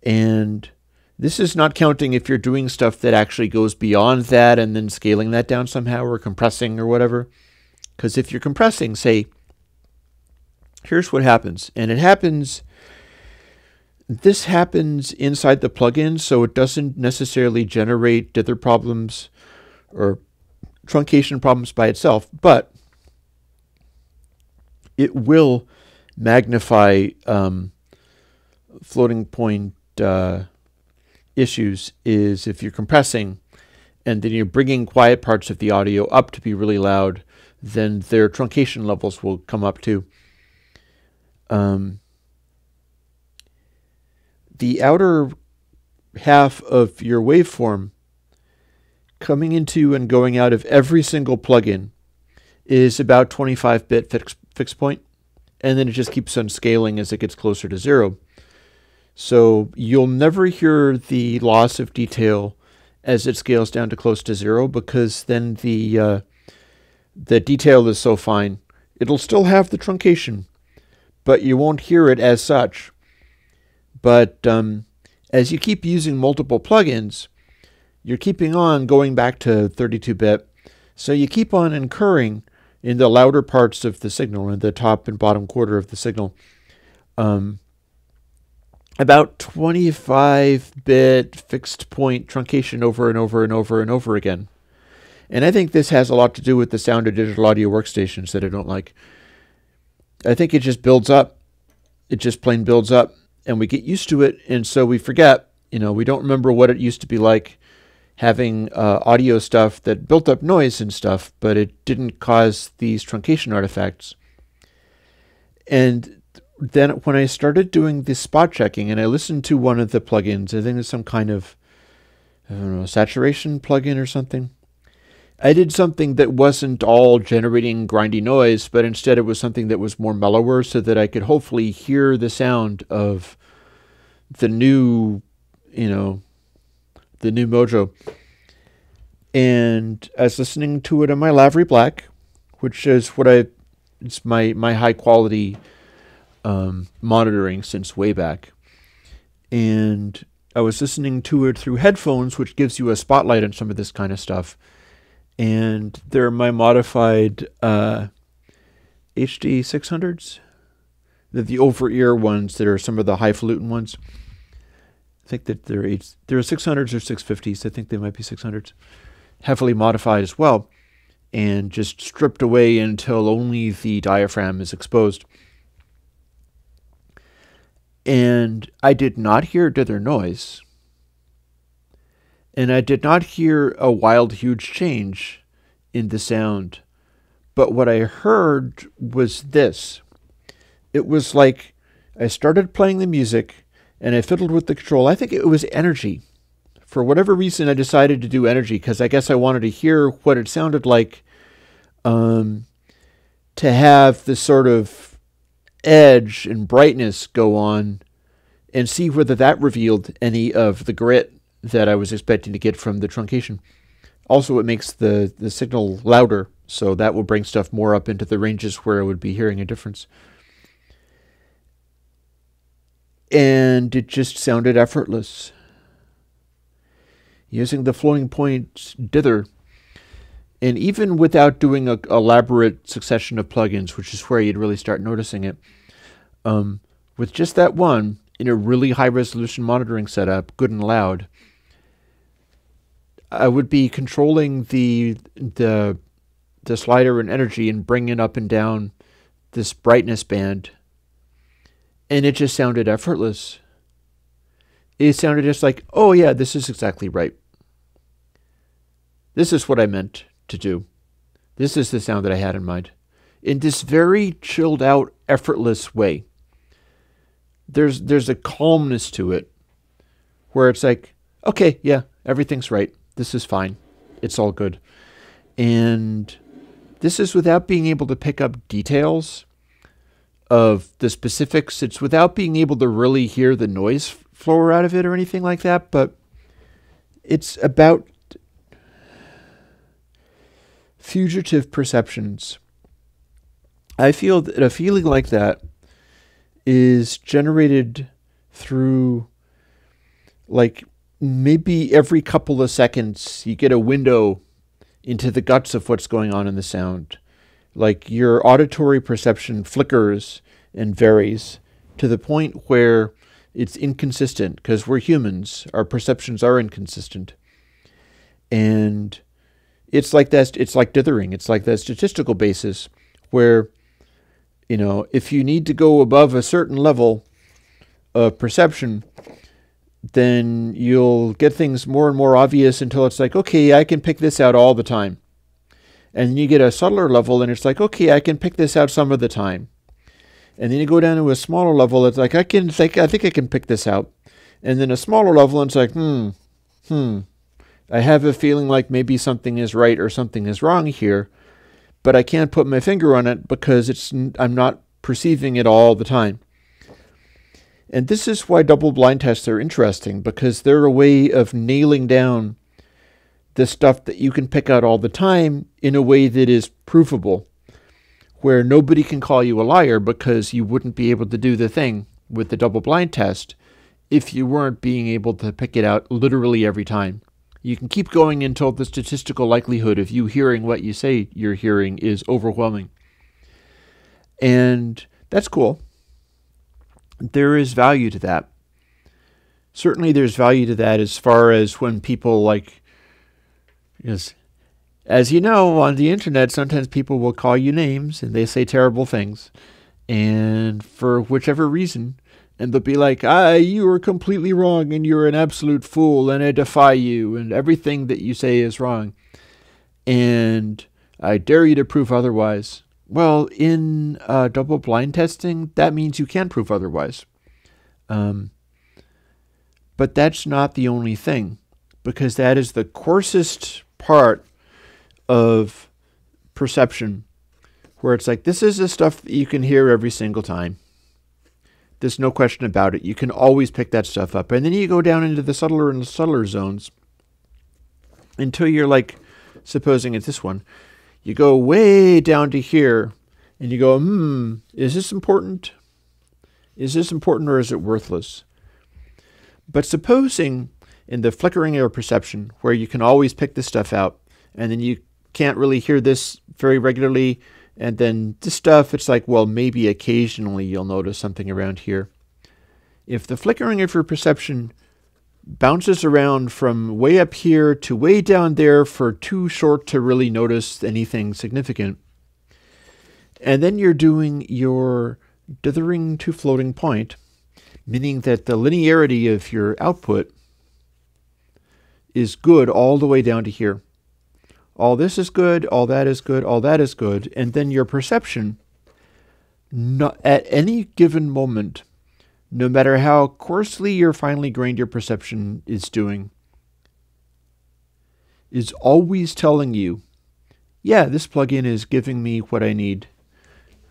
And this is not counting if you're doing stuff that actually goes beyond that and then scaling that down somehow or compressing or whatever. Because if you're compressing, say, here's what happens. And this happens inside the plugin, so it doesn't necessarily generate dither problems or truncation problems by itself, but it will magnify floating point issues is if you're compressing and then you're bringing quiet parts of the audio up to be really loud, then their truncation levels will come up too. The outer half of your waveform coming into and going out of every single plugin is about 25-bit fixed point, and then it just keeps on scaling as it gets closer to 0. So you'll never hear the loss of detail as it scales down to close to 0, because then the detail is so fine. It'll still have the truncation, but you won't hear it as such. But as you keep using multiple plugins, you're keeping on going back to 32-bit. So you keep on incurring in the louder parts of the signal, in the top and bottom quarter of the signal, about 25-bit fixed point truncation over and over and over and over again. And I think this has a lot to do with the sound of digital audio workstations that I don't like. I think it just builds up. It just plain builds up, and we get used to it, and so we forget. We don't remember what it used to be like having audio stuff that built up noise and stuff, but it didn't cause these truncation artifacts. And then when I started doing this spot checking, and I listened to one of the plugins, I think it's some kind of, I don't know, saturation plugin or something. I did something that wasn't all generating grindy noise, but instead it was something that was more mellower so that I could hopefully hear the sound of the new, the new Mojo. And I was listening to it on my Lavery Black, which is it's my high quality monitoring since way back. And I was listening to it through headphones, which gives you a spotlight on some of this kind of stuff. And they're my modified HD 600s. They're the over-ear ones that are some of the highfalutin ones. I think that they're 600s or 650s. I think they might be 600s. Heavily modified as well. And just stripped away until only the diaphragm is exposed. And I did not hear dither noise. And I did not hear a wild, huge change in the sound. But what I heard was this. It was like I started playing the music and I fiddled with the control. I think it was energy. For whatever reason, I decided to do energy because I guess I wanted to hear what it sounded like to have this sort of edge and brightness go on and see whether that revealed any of the grit that I was expecting to get from the truncation. Also, it makes the signal louder, so that will bring stuff more up into the ranges where I would be hearing a difference. And it just sounded effortless. Using the floating point dither, and even without doing an elaborate succession of plugins, which is where you'd really start noticing it, with just that one, in a really high-resolution monitoring setup, good and loud, I would be controlling the slider and energy and bringing up and down this brightness band, and it just sounded effortless. It sounded just like, oh yeah, this is exactly right. This is what I meant to do. This is the sound that I had in mind. In this very chilled out, effortless way. There's a calmness to it where it's like, okay, yeah, everything's right. This is fine. It's all good. And this is without being able to pick up details of the specifics. It's without being able to really hear the noise flow out of it or anything like that, but it's about fugitive perceptions. I feel that a feeling like that is generated through, like, maybe every couple of seconds you get a window into the guts of what's going on in the sound. Like, your auditory perception flickers and varies to the point where it's inconsistent, because we're humans. Our perceptions are inconsistent. And it's like that. It's like dithering. It's like that statistical basis where, you know, if you need to go above a certain level of perception, then you'll get things more and more obvious until it's like, okay, I can pick this out all the time. And then you get a subtler level and it's like, okay, I can pick this out some of the time. And then you go down to a smaller level, it's like, I think I can pick this out. And then a smaller level, and it's like, I have a feeling like maybe something is right or something is wrong here, but I can't put my finger on it because I'm not perceiving it all the time. And this is why double blind tests are interesting, because they're a way of nailing down the stuff that you can pick out all the time in a way that is provable, where nobody can call you a liar because you wouldn't be able to do the thing with the double blind test if you weren't being able to pick it out literally every time. You can keep going until the statistical likelihood of you hearing what you say you're hearing is overwhelming. And that's cool. There is value to that. Certainly there's value to that as far as when people, like, as you know, on the internet, sometimes people will call you names and they say terrible things. And for whichever reason, and they'll be like, you are completely wrong and you're an absolute fool and I defy you and everything that you say is wrong. And I dare you to prove otherwise. Well, in double blind testing, that means you can prove otherwise. But that's not the only thing, because that is the coarsest part of perception, where it's like, this is the stuff that you can hear every single time. There's no question about it. You can always pick that stuff up. And then you go down into the subtler and subtler zones until you're like, supposing it's this one, you go way down to here and you go, is this important? Is this important or is it worthless? But supposing in the flickering of perception, where you can always pick this stuff out, and then you can't really hear this very regularly, and then this stuff, it's like, well, maybe occasionally you'll notice something around here. If the flickering of your perception bounces around from way up here to way down there for too short to really notice anything significant, and then you're doing your dithering to floating point, meaning that the linearity of your output is good all the way down to here. All this is good, all that is good, all that is good, and then your perception, not at any given moment, no matter how coarsely or finely grained your perception is doing, is always telling you, yeah, this plugin is giving me what I need.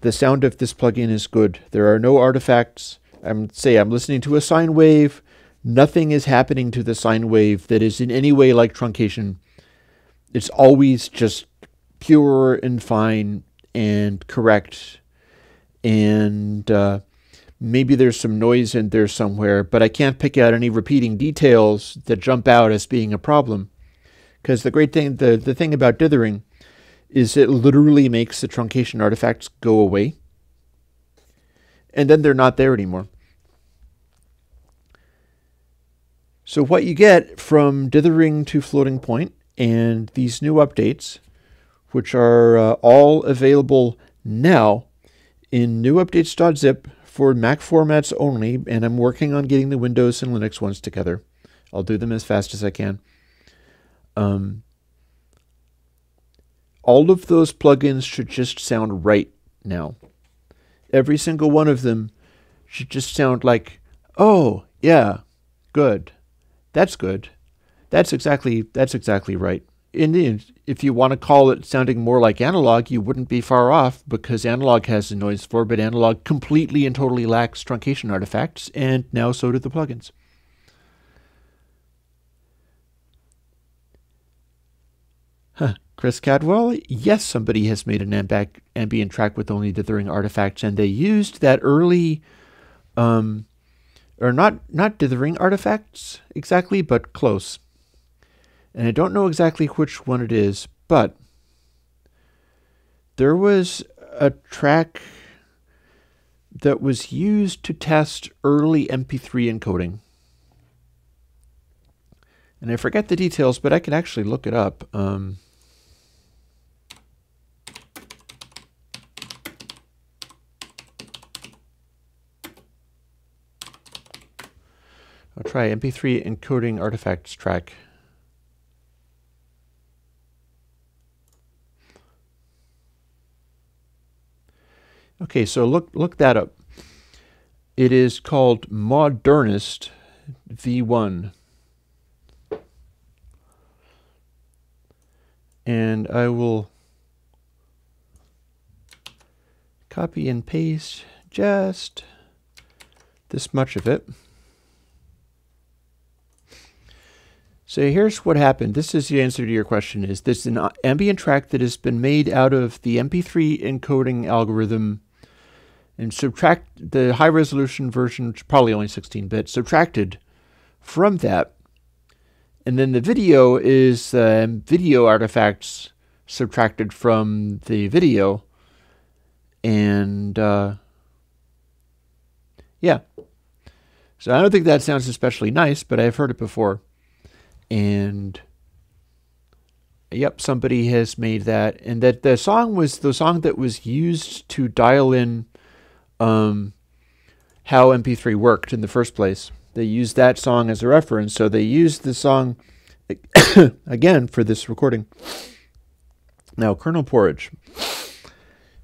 The sound of this plugin is good. There are no artifacts. I'm listening to a sine wave. Nothing is happening to the sine wave that is in any way like truncation. It's always just pure and fine and correct. And maybe there's some noise in there somewhere, but I can't pick out any repeating details that jump out as being a problem. Because the great thing, the thing about dithering is it literally makes the truncation artifacts go away. And then they're not there anymore. So what you get from dithering to floating point and these new updates, which are all available now in new updates.zip for Mac formats only, and I'm working on getting the Windows and Linux ones together. I'll do them as fast as I can. All of those plugins should just sound right now. Every single one of them should just sound like, oh, yeah, good. That's good. That's exactly right. Indeed, if you want to call it sounding more like analog, you wouldn't be far off, because analog has a noise floor, but analog completely and totally lacks truncation artifacts, and now so do the plugins. Chris Cadwell, yes, somebody has made an ambient track with only dithering artifacts, and they used that early, or not dithering artifacts exactly, but close. And I don't know exactly which one it is, but there was a track that was used to test early MP3 encoding. And I forget the details, but I can actually look it up. I'll try MP3 encoding artifacts track. Okay, so look that up. It is called Modernist V1. And I will copy and paste just this much of it. So here's what happened. This is the answer to your question. Is this an ambient track that has been made out of the MP3 encoding algorithm, and subtract the high resolution version, which is probably only 16-bit, subtracted from that. And then the video is video artifacts subtracted from the video. And yeah. So I don't think that sounds especially nice, but I've heard it before. And yep, somebody has made that. And that the song was the song that was used to dial in how MP3 worked in the first place. They used that song as a reference, so they used the song again for this recording. Now, Colonel Porridge,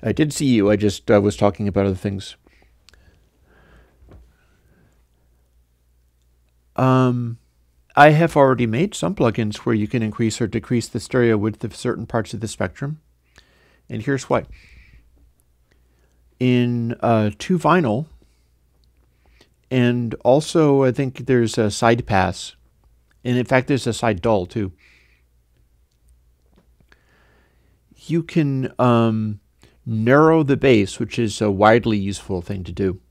I did see you. I just was talking about other things. I have already made some plugins where you can increase or decrease the stereo width of certain parts of the spectrum, and here's why. In 2Vinyl, and also I think there's a side pass, and in fact there's a side dull too. You can narrow the bass, which is a widely useful thing to do.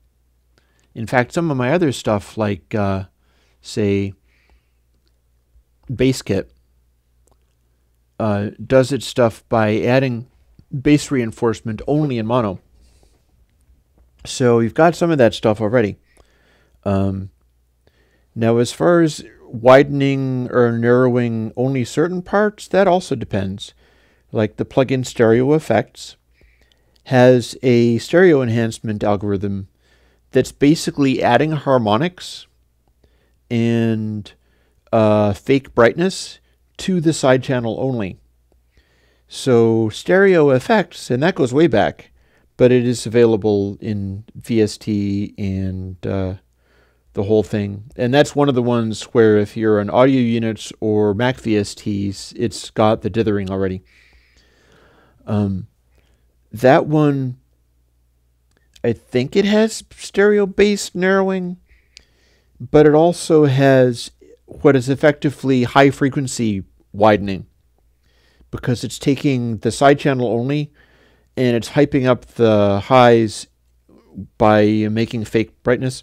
In fact, some of my other stuff, like say BassKit, does its stuff by adding bass reinforcement only in mono. So you've got some of that stuff already. Now, as far as widening or narrowing only certain parts, that also depends. Like the plugin Stereo Effects has a stereo enhancement algorithm that's basically adding harmonics and fake brightness to the side channel only. So Stereo Effects, and that goes way back, but it is available in VST and the whole thing. And that's one of the ones where if you're on audio units or Mac VSTs, it's got the dithering already. That one, I think it has stereo bass narrowing, but it also has what is effectively high frequency widening, because it's taking the side channel only and it's hyping up the highs by making fake brightness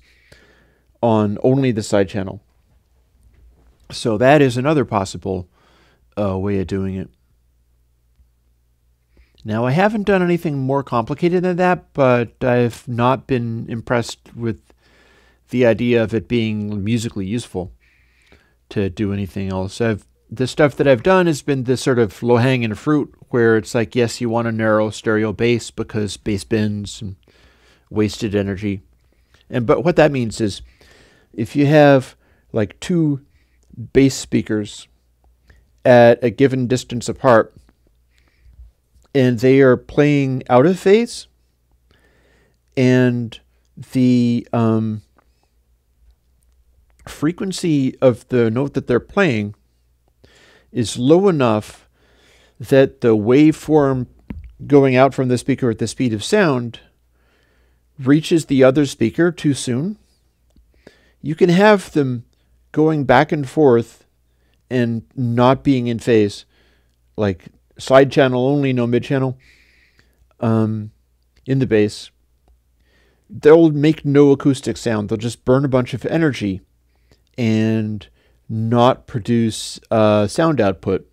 on only the side channel. So that is another possible way of doing it. Now, I haven't done anything more complicated than that, but I've not been impressed with the idea of it being musically useful to do anything else. The stuff that I've done has been this sort of low-hanging fruit, where it's like, yes, you want a narrow stereo bass because bass bends and wasted energy. But what that means is, if you have like two bass speakers at a given distance apart, and they are playing out of phase, and the frequency of the note that they're playing is low enough that the waveform going out from the speaker at the speed of sound reaches the other speaker too soon, you can have them going back and forth and not being in phase, like side channel only, no mid channel, in the bass. They'll make no acoustic sound. They'll just burn a bunch of energy and not produce sound output,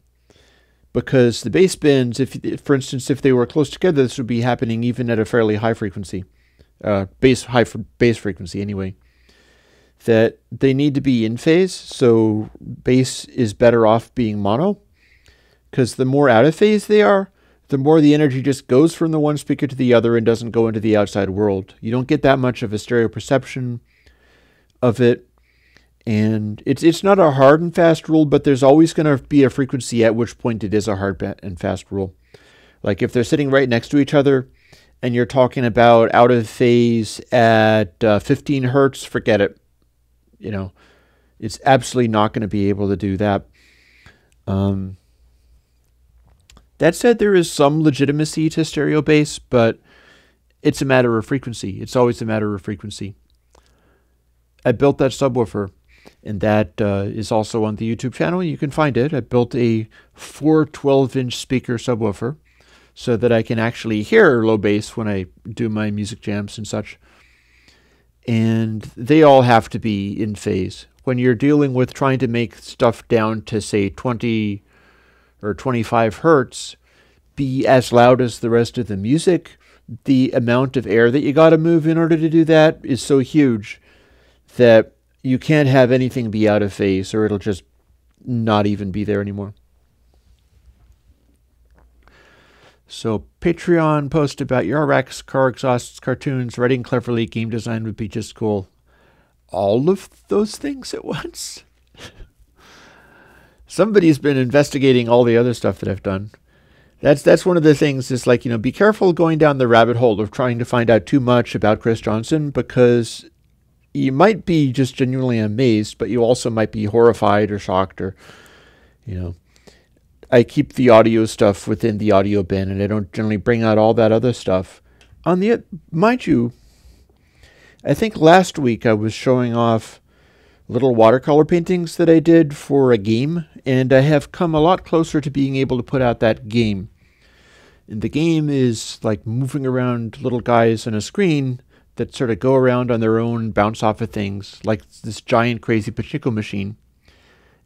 because the bass bends, for instance, if they were close together, this would be happening even at a fairly high frequency, high bass frequency anyway, that they need to be in phase. So bass is better off being mono, because the more out of phase they are, the more the energy just goes from the one speaker to the other and doesn't go into the outside world. You don't get that much of a stereo perception of it. And it's not a hard and fast rule, but there's always going to be a frequency at which point it is a hard and fast rule. Like if they're sitting right next to each other and you're talking about out of phase at 15 hertz, forget it. You know, it's absolutely not going to be able to do that. That said, there is some legitimacy to stereo bass, but it's a matter of frequency. It's always a matter of frequency. I built that subwoofer, and that is also on the YouTube channel. You can find it. I built a 4 12-inch speaker subwoofer so that I can actually hear low bass when I do my music jams and such. And they all have to be in phase. When you're dealing with trying to make stuff down to, say, 20 or 25 hertz be as loud as the rest of the music, the amount of air that you got to move in order to do that is so huge that you can't have anything be out of phase, or it'll just not even be there anymore. So Patreon post about your RX, car exhausts, cartoons, writing cleverly, game design would be just cool. All of those things at once? Somebody's been investigating all the other stuff that I've done. That's one of the things, is like, be careful going down the rabbit hole of trying to find out too much about Chris Johnson, because you might be just genuinely amazed, but you also might be horrified or shocked, or, I keep the audio stuff within the audio bin, and I don't generally bring out all that other stuff. Mind you, I think last week I was showing off little watercolor paintings that I did for a game, and I have come a lot closer to being able to put out that game. And the game is like moving around little guys on a screen that sort of go around on their own, bounce off of things, like this giant crazy pachinko machine.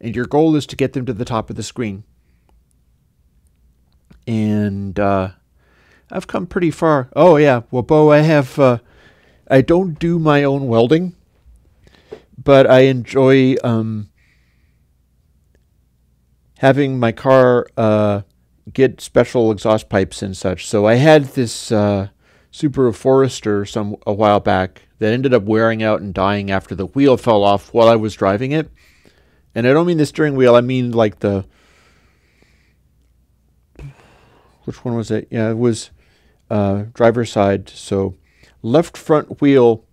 And your goal is to get them to the top of the screen. And I've come pretty far. Oh yeah, well, Bo, I don't do my own welding, but I enjoy having my car get special exhaust pipes and such. So I had this Subaru Forester a while back that ended up wearing out and dying after the wheel fell off while I was driving it. And I don't mean the steering wheel, I mean like which one was it? Yeah, it was driver's side. So left front wheel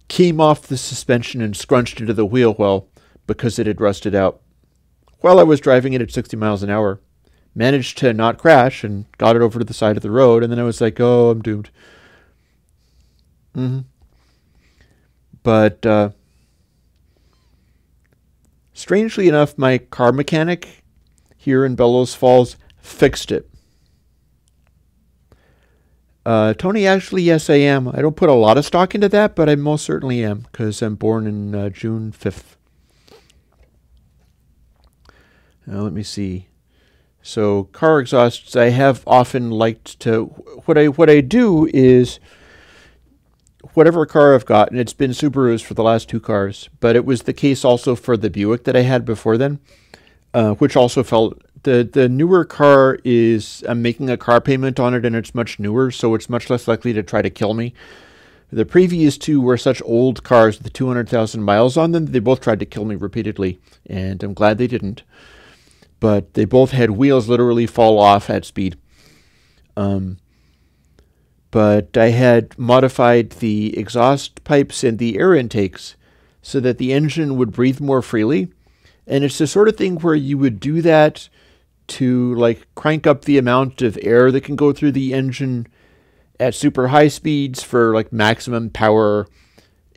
came off the suspension and scrunched into the wheel well because it had rusted out. While I was driving it at 60 miles an hour, managed to not crash and got it over to the side of the road, and then I was like, oh, I'm doomed. But strangely enough, my car mechanic here in Bellows Falls fixed it. Tony, actually, yes, I am. I don't put a lot of stock into that, but I most certainly am, because I'm born in June 5th. Now, let me see. So, car exhausts, I have often liked to... What I do is, whatever car I've got, and it's been Subarus for the last 2 cars, but it was the case also for the Buick that I had before then, which also felt... The newer car is, I'm making a car payment on it, and it's much newer, so it's much less likely to try to kill me. The previous 2 were such old cars with 200,000 miles on them, they both tried to kill me repeatedly, and I'm glad they didn't. But they both had wheels literally fall off at speed. But I had modified the exhaust pipes and the air intakes so that the engine would breathe more freely. And it's the sort of thing where you would do that to like crank up the amount of air that can go through the engine at super high speeds for like maximum power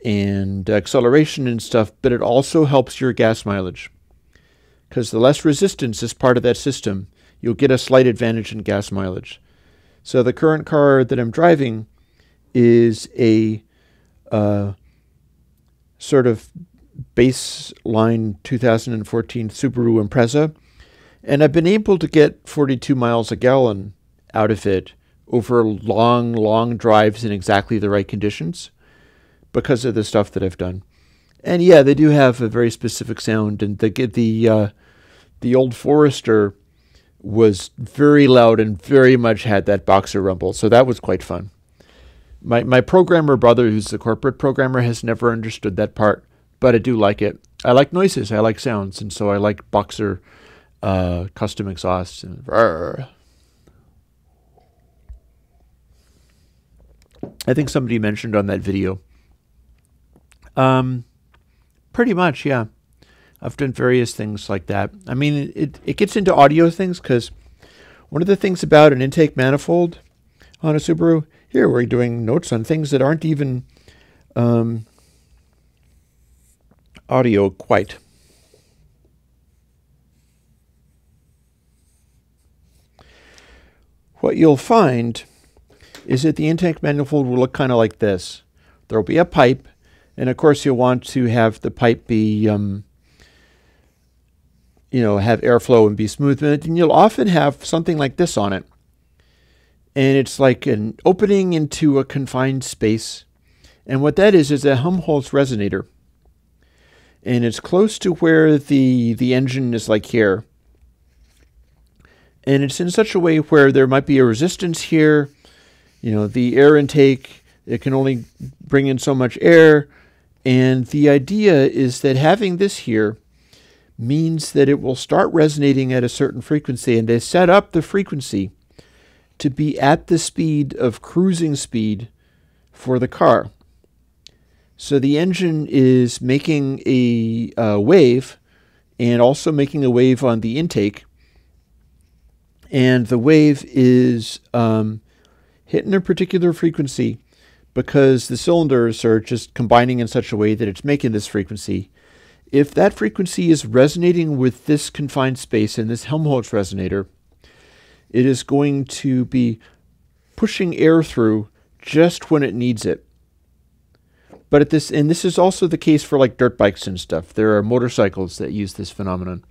and acceleration and stuff, but it also helps your gas mileage. Because the less resistance is part of that system, you'll get a slight advantage in gas mileage. So the current car that I'm driving is a sort of baseline 2014 Subaru Impreza, and I've been able to get 42 miles a gallon out of it over long, long drives in exactly the right conditions because of the stuff that I've done. And yeah, they do have a very specific sound, and the old Forester was very loud and very much had that boxer rumble, so that was quite fun. My programmer brother, who's the corporate programmer, has never understood that part, but I do like it. I like noises, I like sounds, and so I like boxer custom exhausts. And I think somebody mentioned on that video. Pretty much, yeah. I've done various things like that. I mean, it gets into audio things because one of the things about an intake manifold on a Subaru, here we're doing notes on things that aren't even audio quite. What you'll find is that the intake manifold will look kind of like this. There will be a pipe, and of course you'll want to have the pipe be, have airflow and be smooth. And you'll often have something like this on it. And it's like an opening into a confined space. And what that is a Helmholtz resonator. And it's close to where the engine is like here. And it's in such a way where there might be a resistance here. The air intake, it can only bring in so much air. And the idea is that having this here means that it will start resonating at a certain frequency. And they set up the frequency to be at the speed of cruising speed for the car. So the engine is making a wave and also making a wave on the intake. And the wave is hitting a particular frequency because the cylinders are just combining in such a way that it's making this frequency. If that frequency is resonating with this confined space in this Helmholtz resonator, it is going to be pushing air through just when it needs it. But this is also the case for like dirt bikes and stuff. There are motorcycles that use this phenomenon.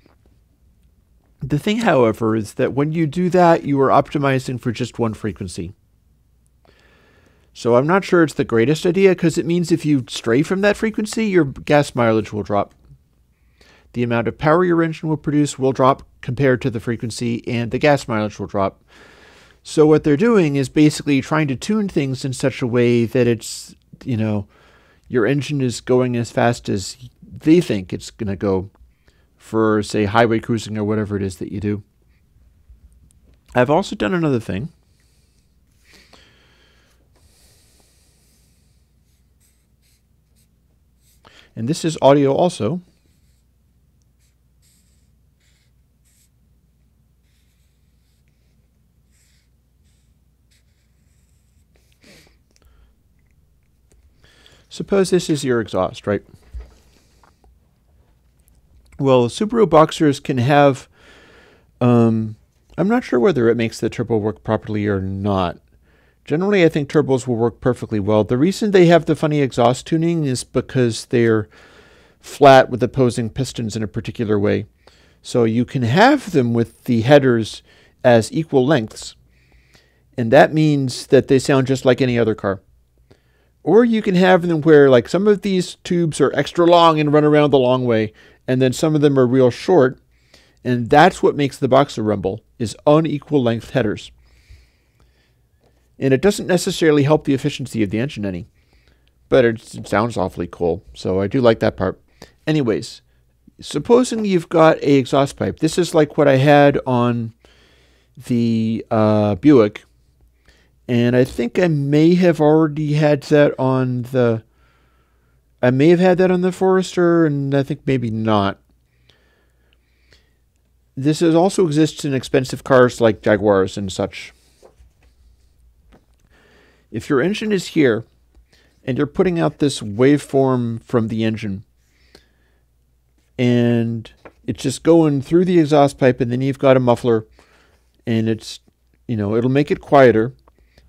The thing, however, is that when you do that, you are optimizing for just one frequency. So I'm not sure it's the greatest idea because it means if you stray from that frequency, your gas mileage will drop. The amount of power your engine will produce will drop compared to the frequency, and the gas mileage will drop. So what they're doing is basically trying to tune things in such a way that it's, your engine is going as fast as they think it's going to go for, say, highway cruising or whatever it is that you do. I've also done another thing. And this is audio also. Suppose this is your exhaust, right? Well, Subaru Boxers can have, I'm not sure whether it makes the turbo work properly or not. Generally, I think turbos will work perfectly well. The reason they have the funny exhaust tuning is because they're flat with opposing pistons in a particular way. So you can have them with the headers as equal lengths, and that means that they sound just like any other car. Or you can have them where, like, some of these tubes are extra long and run around the long way, and then some of them are real short, and that's what makes the Boxer rumble, is unequal length headers. And it doesn't necessarily help the efficiency of the engine any, but it sounds awfully cool, so I do like that part. Anyways, supposing you've got a exhaust pipe. This is like what I had on the Buick, and I think I may have already had that on the... I may have had that on the Forester, and I think maybe not. This also exists in expensive cars like Jaguars and such. If your engine is here, and you're putting out this waveform from the engine, and it's just going through the exhaust pipe, and then you've got a muffler, and it's, it'll make it quieter,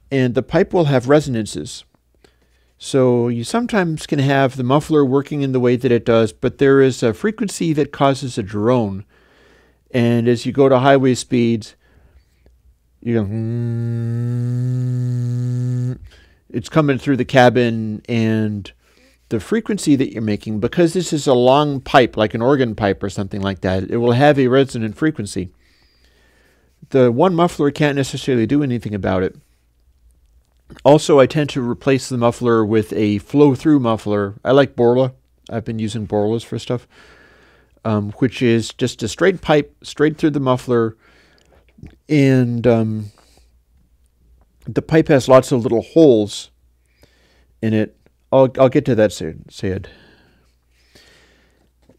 and the pipe will have resonances. So you sometimes can have the muffler working in the way that it does, but there is a frequency that causes a drone. And as you go to highway speeds, you go, it's coming through the cabin, and the frequency that you're making, because this is a long pipe, like an organ pipe or something like that, it will have a resonant frequency. The one muffler can't necessarily do anything about it. Also, I tend to replace the muffler with a flow-through muffler. I like Borla. I've been using Borlas for stuff, which is just a straight pipe straight through the muffler, and the pipe has lots of little holes in it. I'll get to that soon, Sid.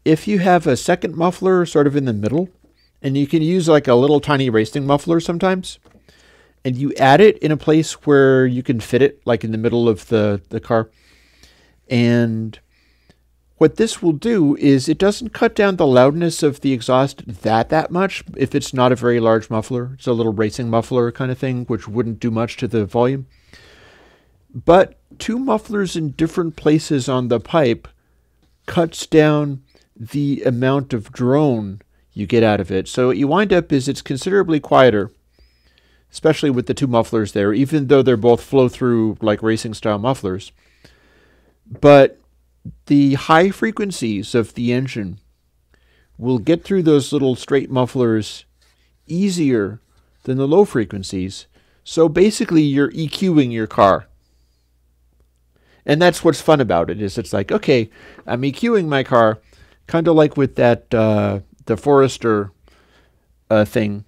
If you have a second muffler sort of in the middle, and you can use like a little tiny racing muffler sometimes, and you add it in a place where you can fit it, like in the middle of the car. And what this will do is it doesn't cut down the loudness of the exhaust that much if it's not a very large muffler. It's a little racing muffler kind of thing, which wouldn't do much to the volume. But two mufflers in different places on the pipe cuts down the amount of drone you get out of it. So what you wind up is it's considerably quieter, especially with the two mufflers there, even though they're both flow-through, like racing-style mufflers. But the high frequencies of the engine will get through those little straight mufflers easier than the low frequencies. So basically, you're EQing your car. And that's what's fun about it, is it's like, okay, I'm EQing my car, kind of like with that, the Forester thing,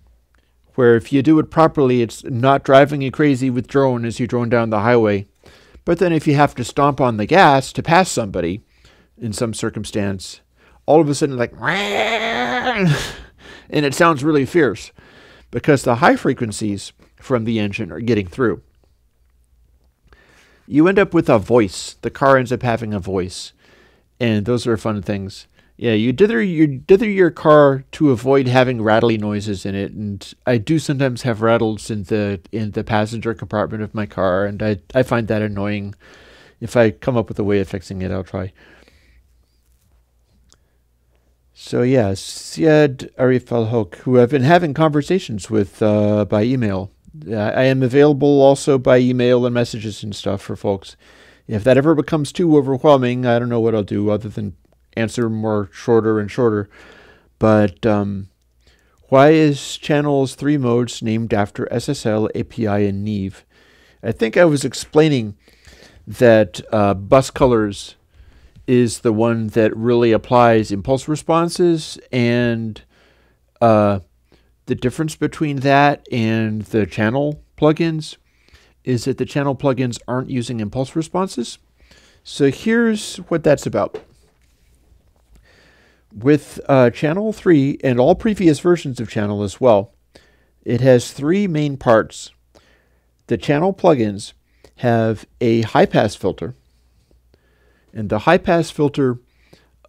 where if you do it properly, it's not driving you crazy with drone as you drone down the highway. But then if you have to stomp on the gas to pass somebody in some circumstance, all of a sudden like, and it sounds really fierce because the high frequencies from the engine are getting through. You end up with a voice. The car ends up having a voice, and those are fun things. Yeah, you dither your car to avoid having rattly noises in it, and I do sometimes have rattles in the passenger compartment of my car, and I find that annoying. If I come up with a way of fixing it, I'll try. So yeah, Siad Arif Al-Hok, who I've been having conversations with by email. I am available also by email and messages and stuff for folks. If that ever becomes too overwhelming, I don't know what I'll do other than answer more shorter and shorter. But why is Channel's 3 modes named after SSL, API, and Neve? I think I was explaining that bus colors is the one that really applies impulse responses, and the difference between that and the channel plugins is that the channel plugins aren't using impulse responses. So here's what that's about. With Channel 3 and all previous versions of Channel as well, it has three main parts. The Channel plugins have a high-pass filter, and the high-pass filter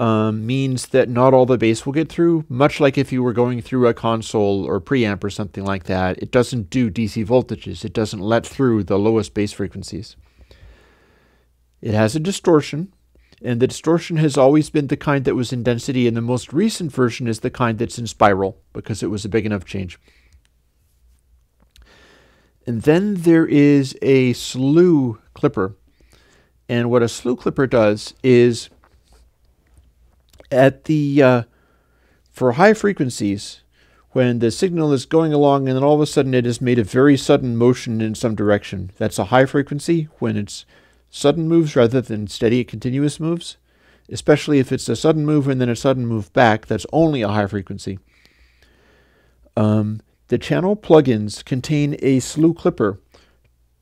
means that not all the bass will get through, much like if you were going through a console or preamp or something like that. It doesn't do DC voltages. It doesn't let through the lowest bass frequencies. It has a distortion, and the distortion has always been the kind that was in density, and the most recent version is the kind that's in spiral, because it was a big enough change. And then there is a slew clipper. And what a slew clipper does is, at the for high frequencies, when the signal is going along and then all of a sudden it has made a very sudden motion in some direction, that's a high frequency. When it's sudden moves rather than steady continuous moves, especially if it's a sudden move and then a sudden move back, that's only a high frequency. The channel plugins contain a slew clipper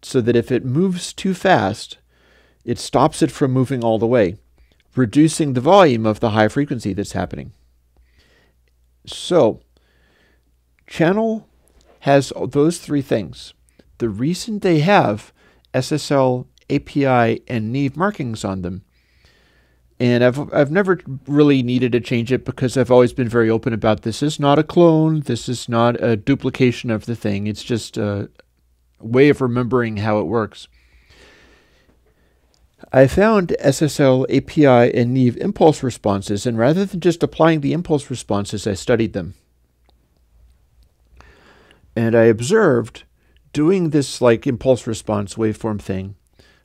so that if it moves too fast, it stops it from moving all the way, reducing the volume of the high frequency that's happening. So, channel has those three things. The reason they have SSL, API, and Neve markings on them, and I've never really needed to change it because I've always been very open about this is not a clone, this is not a duplication of the thing, it's just a way of remembering how it works. I found SSL, API, and Neve impulse responses, and rather than just applying the impulse responses, I studied them. And I observed doing this like impulse response waveform thing,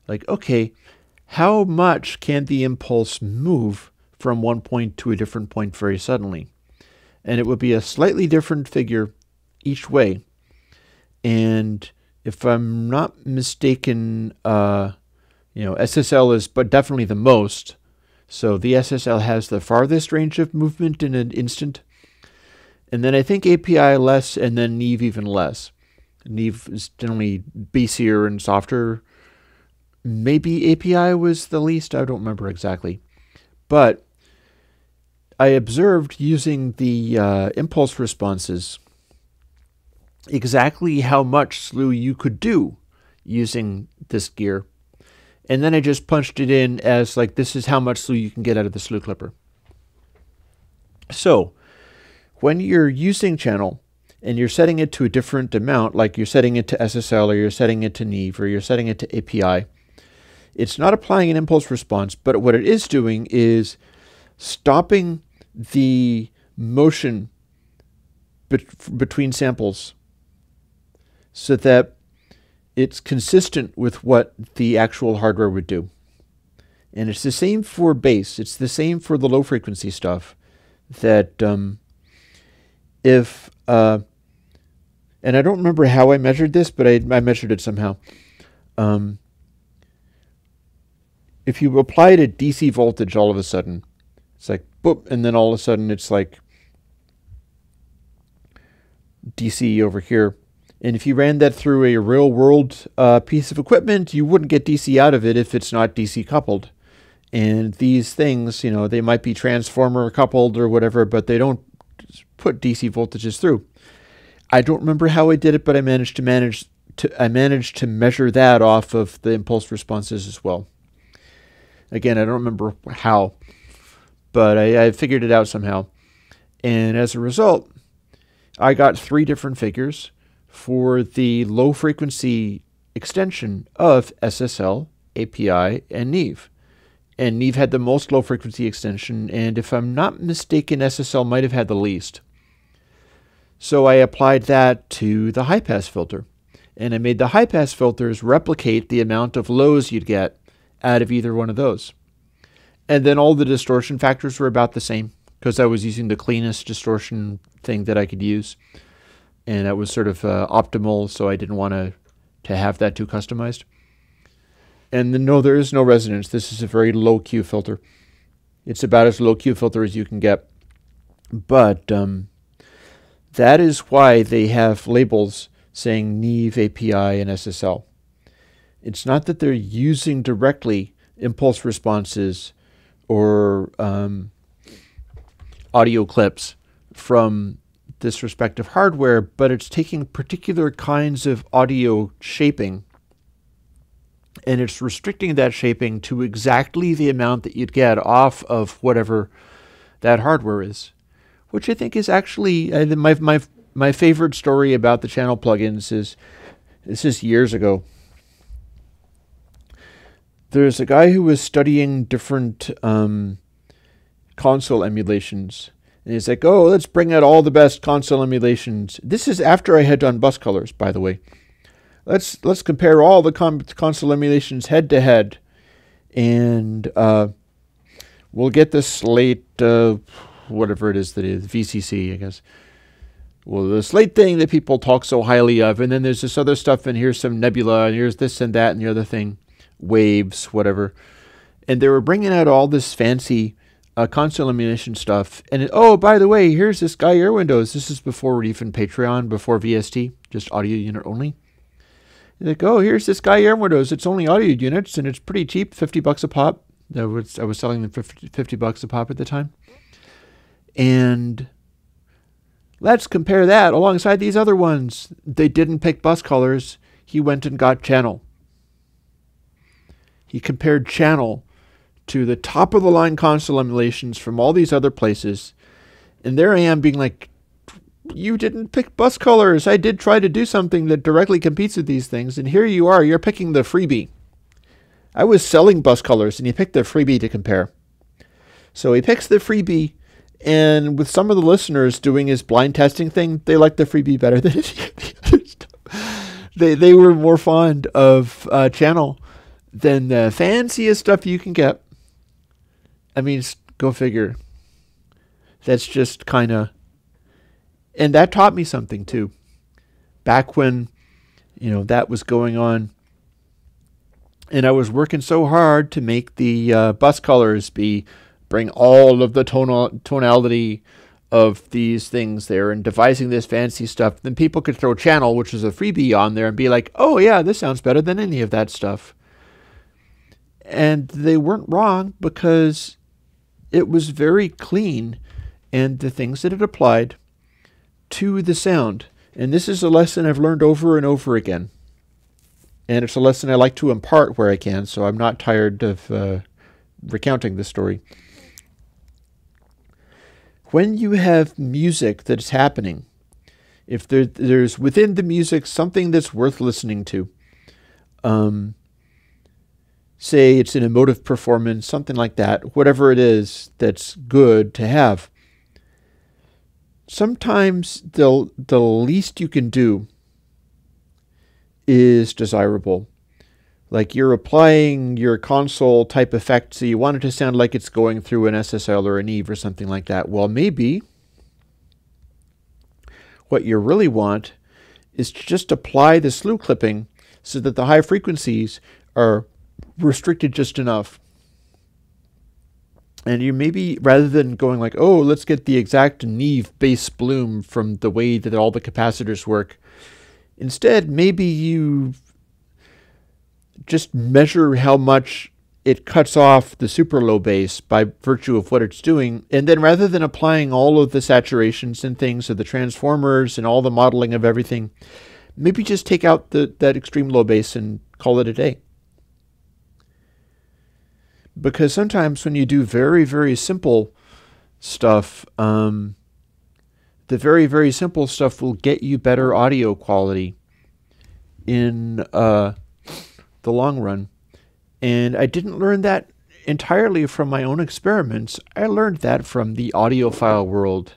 like, okay, how much can the impulse move from one point to a different point very suddenly? And it would be a slightly different figure each way. And if I'm not mistaken, SSL is but definitely the most. So the SSL has the farthest range of movement in an instant. And then I think API less, and then Neve even less. Neve is generally bassier and softer. Maybe API was the least, I don't remember exactly. But I observed using the impulse responses exactly how much slew you could do using this gear. And then I just punched it in as like, this is how much slew you can get out of the slew clipper. So when you're using channel and you're setting it to a different amount, like you're setting it to SSL or you're setting it to Neve or you're setting it to API, it's not applying an impulse response, but what it is doing is stopping the motion between samples so that it's consistent with what the actual hardware would do. And it's the same for bass. It's the same for the low frequency stuff. That and I don't remember how I measured this, but I measured it somehow. If you applied a DC voltage all of a sudden, it's like boop, and then all of a sudden it's like DC over here. And if you ran that through a real world piece of equipment, you wouldn't get DC out of it if it's not DC coupled. And these things, they might be transformer coupled or whatever, but they don't put DC voltages through. I don't remember how I did it, but I managed to measure that off of the impulse responses as well. Again, I don't remember how, but I figured it out somehow. And as a result, I got 3 different figures for the low frequency extension of SSL, API, and Neve. And Neve had the most low frequency extension, and if I'm not mistaken, SSL might have had the least. So I applied that to the high pass filter, and I made the high pass filters replicate the amount of lows you'd get out of either one of those. And then all the distortion factors were about the same, because I was using the cleanest distortion thing that I could use. And that was sort of optimal, so I didn't want to have that too customized. And then, no, there is no resonance. This is a very low Q filter. It's about as low Q filter as you can get. But that is why they have labels saying Neve, API, and SSL. It's not that they're using directly impulse responses or audio clips from this respective hardware, but it's taking particular kinds of audio shaping and it's restricting that shaping to exactly the amount that you'd get off of whatever that hardware is, which I think is actually my favorite story about the channel plugins is this is years ago. There's a guy who was studying different console emulations. And he's like, oh, let's bring out all the best console emulations. This is after I had done bus colors, by the way. Let's compare all the console emulations head to head. And we'll get the Slate, whatever it is that is, VCC, I guess. Well, the Slate thing that people talk so highly of. And then there's this other stuff, and here's some Nebula, and here's this and that and the other thing. Waves, whatever. And they were bringing out all this fancy console emulation stuff. And oh, by the way, here's this Guy Air Windows. This is before even Patreon, before VST, just audio unit only. Like, oh, here's this Guy Air Windows. It's only audio units, and it's pretty cheap, $50 a pop. I was selling them for $50 a pop at the time. And let's compare that alongside these other ones. They didn't pick bus colors. He went and got channel. He compared channel to the top-of-the-line console emulations from all these other places. And there I am being like, you didn't pick bus colors. I did try to do something that directly competes with these things. And here you are. You're picking the freebie. I was selling bus colors, and he picked the freebie to compare. So he picks the freebie, and with some of the listeners doing his blind testing thing, they liked the freebie better than the other stuff. They were more fond of channel than the fanciest stuff you can get. I mean, go figure. That's just kind of... And that taught me something, too. Back when, that was going on. And I was working so hard to make the bus colors bring all of the tonality of these things there and devising this fancy stuff. Then people could throw channel, which is a freebie, on there and be like, oh, yeah, this sounds better than any of that stuff. And they weren't wrong because it was very clean and the things that it applied to the sound. And this is a lesson I've learned over and over again. And it's a lesson I like to impart where I can, so I'm not tired of recounting this story. When you have music that's happening, if there's within the music something that's worth listening to, say it's an emotive performance, something like that, whatever it is that's good to have, sometimes the least you can do is desirable. Like you're applying your console type effect, so you want it to sound like it's going through an SSL or an Eve or something like that. Well, maybe what you really want is to just apply the slew clipping so that the high frequencies are restricted just enough. And you maybe, rather than going like, oh, let's get the exact Neve bass bloom from the way that all the capacitors work, instead, maybe you just measure how much it cuts off the super low bass by virtue of what it's doing. And then rather than applying all of the saturations and things of the transformers and all the modeling of everything, maybe just take out that extreme low bass and call it a day. Because sometimes when you do very, very simple stuff, the very, very simple stuff will get you better audio quality in the long run. And I didn't learn that entirely from my own experiments. I learned that from the audiophile world.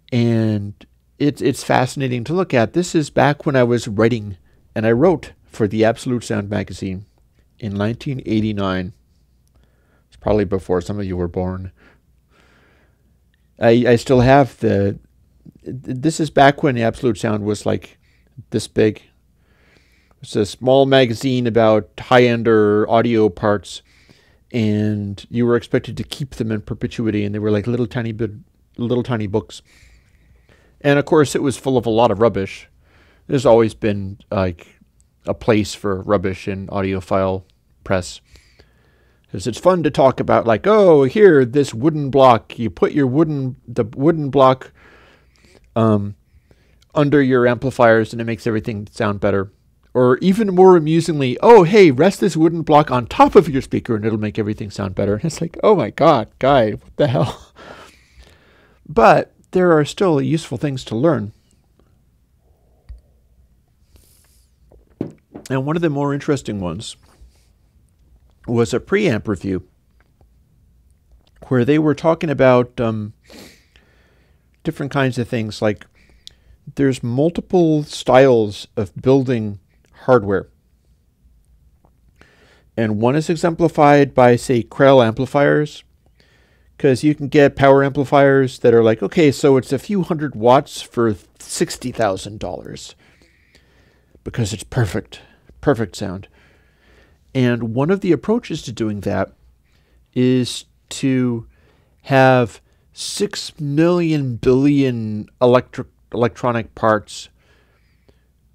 And it's fascinating to look at. This is back when I was writing, and I wrote for the Absolute Sound magazine in 1989. It's probably before some of you were born. I still have this is back when the Absolute Sound was like this big. It's a small magazine about high-ender audio parts, and you were expected to keep them in perpetuity, and they were like little tiny books. And of course, it was full of a lot of rubbish. There's always been like a place for rubbish in audiophile press. Because it's fun to talk about, like, oh, here, this wooden block. You put the wooden block under your amplifiers, and it makes everything sound better. Or even more amusingly, oh, hey, rest this wooden block on top of your speaker, and it'll make everything sound better. It's like, oh my God, guy, what the hell? But there are still useful things to learn. And one of the more interesting ones was a preamp review where they were talking about different kinds of things. Like, there's multiple styles of building hardware. And one is exemplified by, say, Krell amplifiers. Because you can get power amplifiers that are like, okay, so it's a few hundred watts for $60,000. Because it's perfect sound. And one of the approaches to doing that is to have 6 million billion electronic parts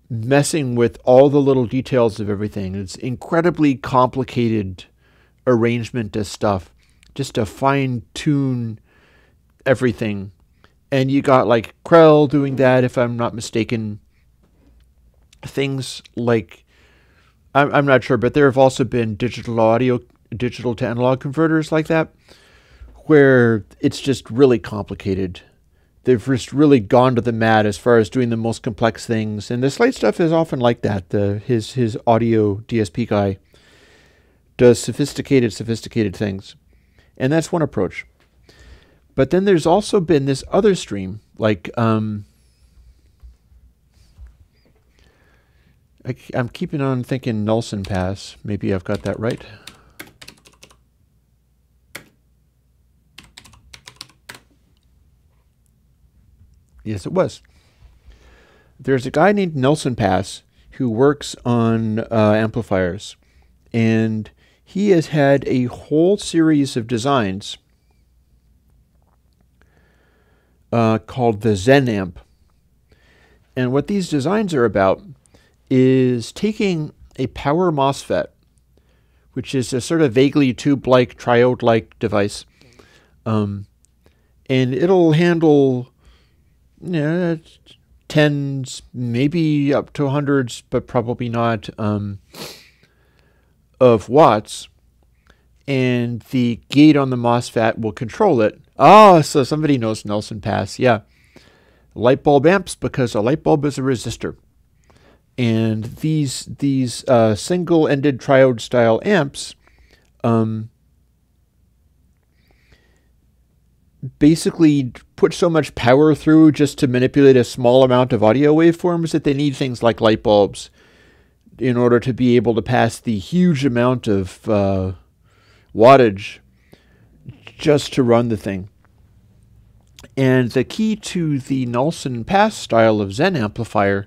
messing with all the little details of everything. It's incredibly complicated arrangement of stuff just to fine-tune everything. And you got like Krell doing that, if I'm not mistaken. Things like, I'm not sure, but there have also been digital to analog converters like that, where it's just really complicated. They've just really gone to the mat as far as doing the most complex things. And the Slate stuff is often like that. His audio DSP guy does sophisticated things. And that's one approach. But then there's also been this other stream, like, I'm keeping on thinking Nelson Pass. Maybe I've got that right. Yes, it was. There's a guy named Nelson Pass who works on amplifiers. And he has had a whole series of designs called the Zen Amp. And what these designs are about is taking a power MOSFET, which is a sort of vaguely tube-like, triode-like device, and it'll handle tens, maybe up to hundreds, but probably not, of watts, and the gate on the MOSFET will control it. Oh, so somebody knows Nelson Pass, yeah. Light bulb amps, because a light bulb is a resistor. And these single-ended triode-style amps basically put so much power through just to manipulate a small amount of audio waveforms that they need things like light bulbs in order to be able to pass the huge amount of wattage just to run the thing. And the key to the Nelson Pass style of Zen amplifier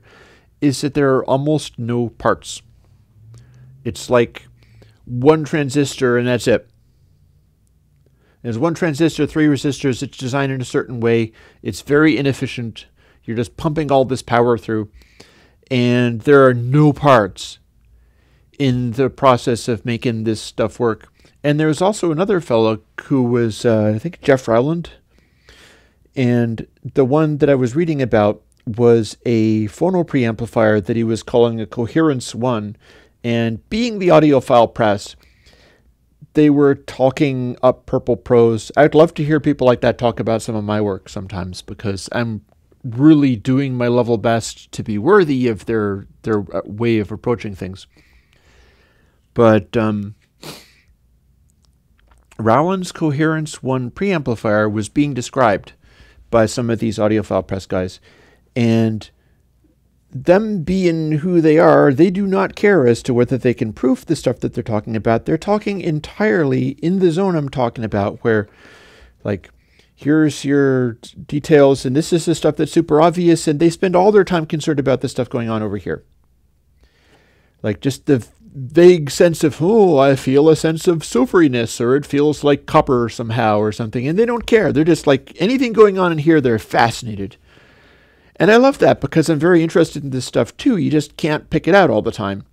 is that there are almost no parts. It's like one transistor and that's it. There's one transistor, 3 resistors. It's designed in a certain way. It's very inefficient. You're just pumping all this power through. And there are no parts in the process of making this stuff work. And there's also another fellow who was, I think, Jeff Rowland. And the one that I was reading about was a phono preamplifier that he was calling a Coherence 1. And being the audiophile press, they were talking up Purple Pros. I'd love to hear people like that talk about some of my work sometimes, because I'm really doing my level best to be worthy of their way of approaching things. But Rowland's Coherence 1 preamplifier was being described by some of these audiophile press guys. And them being who they are, they do not care as to whether they can proof the stuff that they're talking about. They're talking entirely in the zone I'm talking about, where, like, here's your details, and this is the stuff that's super obvious, and they spend all their time concerned about the stuff going on over here. Like, just the vague sense of, oh, I feel a sense of silveriness, or it feels like copper somehow or something, and they don't care. They're just like, anything going on in here, they're fascinated. And I love that, because I'm very interested in this stuff too. You just can't pick it out all the time.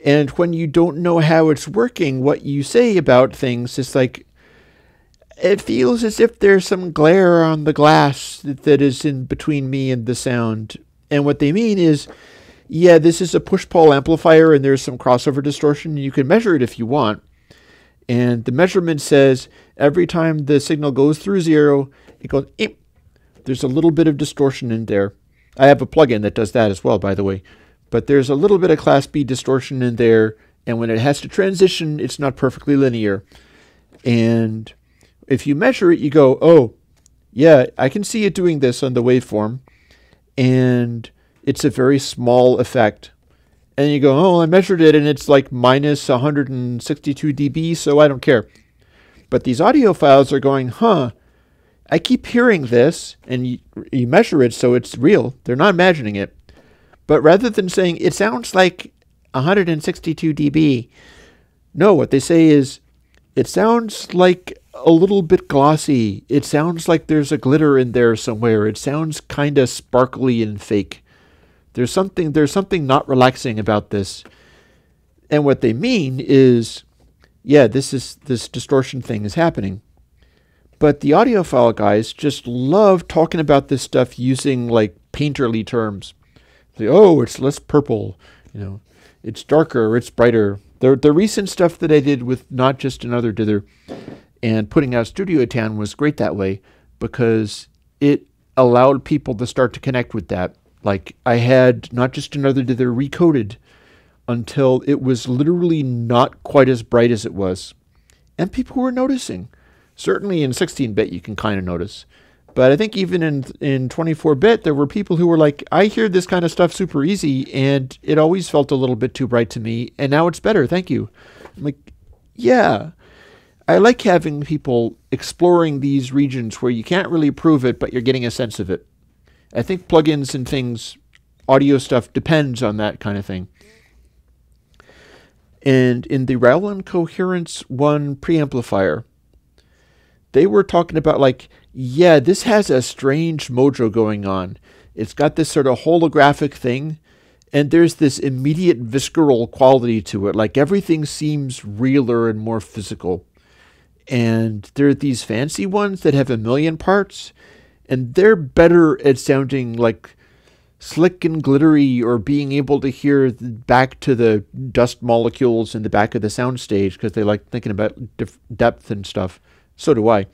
And when you don't know how it's working, what you say about things is like, it feels as if there's some glare on the glass that is in between me and the sound. And what they mean is, yeah, this is a push-pull amplifier and there's some crossover distortion. You can measure it if you want. And the measurement says every time the signal goes through 0, it goes, eep. There's a little bit of distortion in there. I have a plugin that does that as well, by the way. But there's a little bit of Class B distortion in there. And when it has to transition, it's not perfectly linear. And if you measure it, you go, oh, yeah, I can see it doing this on the waveform. And it's a very small effect. And you go, oh, I measured it, and it's like minus 162 dB, so I don't care. But these audio files are going, huh, I keep hearing this, and you measure it, so it's real. They're not imagining it. But rather than saying, it sounds like 162 dB, no, what they say is, it sounds like a little bit glossy. It sounds like there's a glitter in there somewhere. It sounds kind of sparkly and fake. There's something not relaxing about this. And what they mean is, yeah, this distortion thing is happening. But the audiophile guys just love talking about this stuff using like painterly terms. Like, oh, it's less purple, it's darker, it's brighter. The recent stuff that I did with Not Just Another Dither and putting out Studio Tan was great that way because it allowed people to start to connect with that. Like I had Not Just Another Dither recoded until it was literally not quite as bright as it was. And people were noticing. Certainly in 16-bit you can kind of notice. But I think even in 24-bit there were people who were like, I hear this kind of stuff super easy and it always felt a little bit too bright to me and now it's better, thank you. I'm like, yeah. I like having people exploring these regions where you can't really prove it, but you're getting a sense of it. I think plugins and things, audio stuff, depends on that kind of thing. And in the Rowland Coherence 1 preamplifier, they were talking about like, yeah, this has a strange mojo going on. It's got this sort of holographic thing, and there's this immediate visceral quality to it. Like everything seems realer and more physical. And there are these fancy ones that have a million parts, and they're better at sounding like slick and glittery or being able to hear back to the dust molecules in the back of the soundstage because they like thinking about depth and stuff. So do I.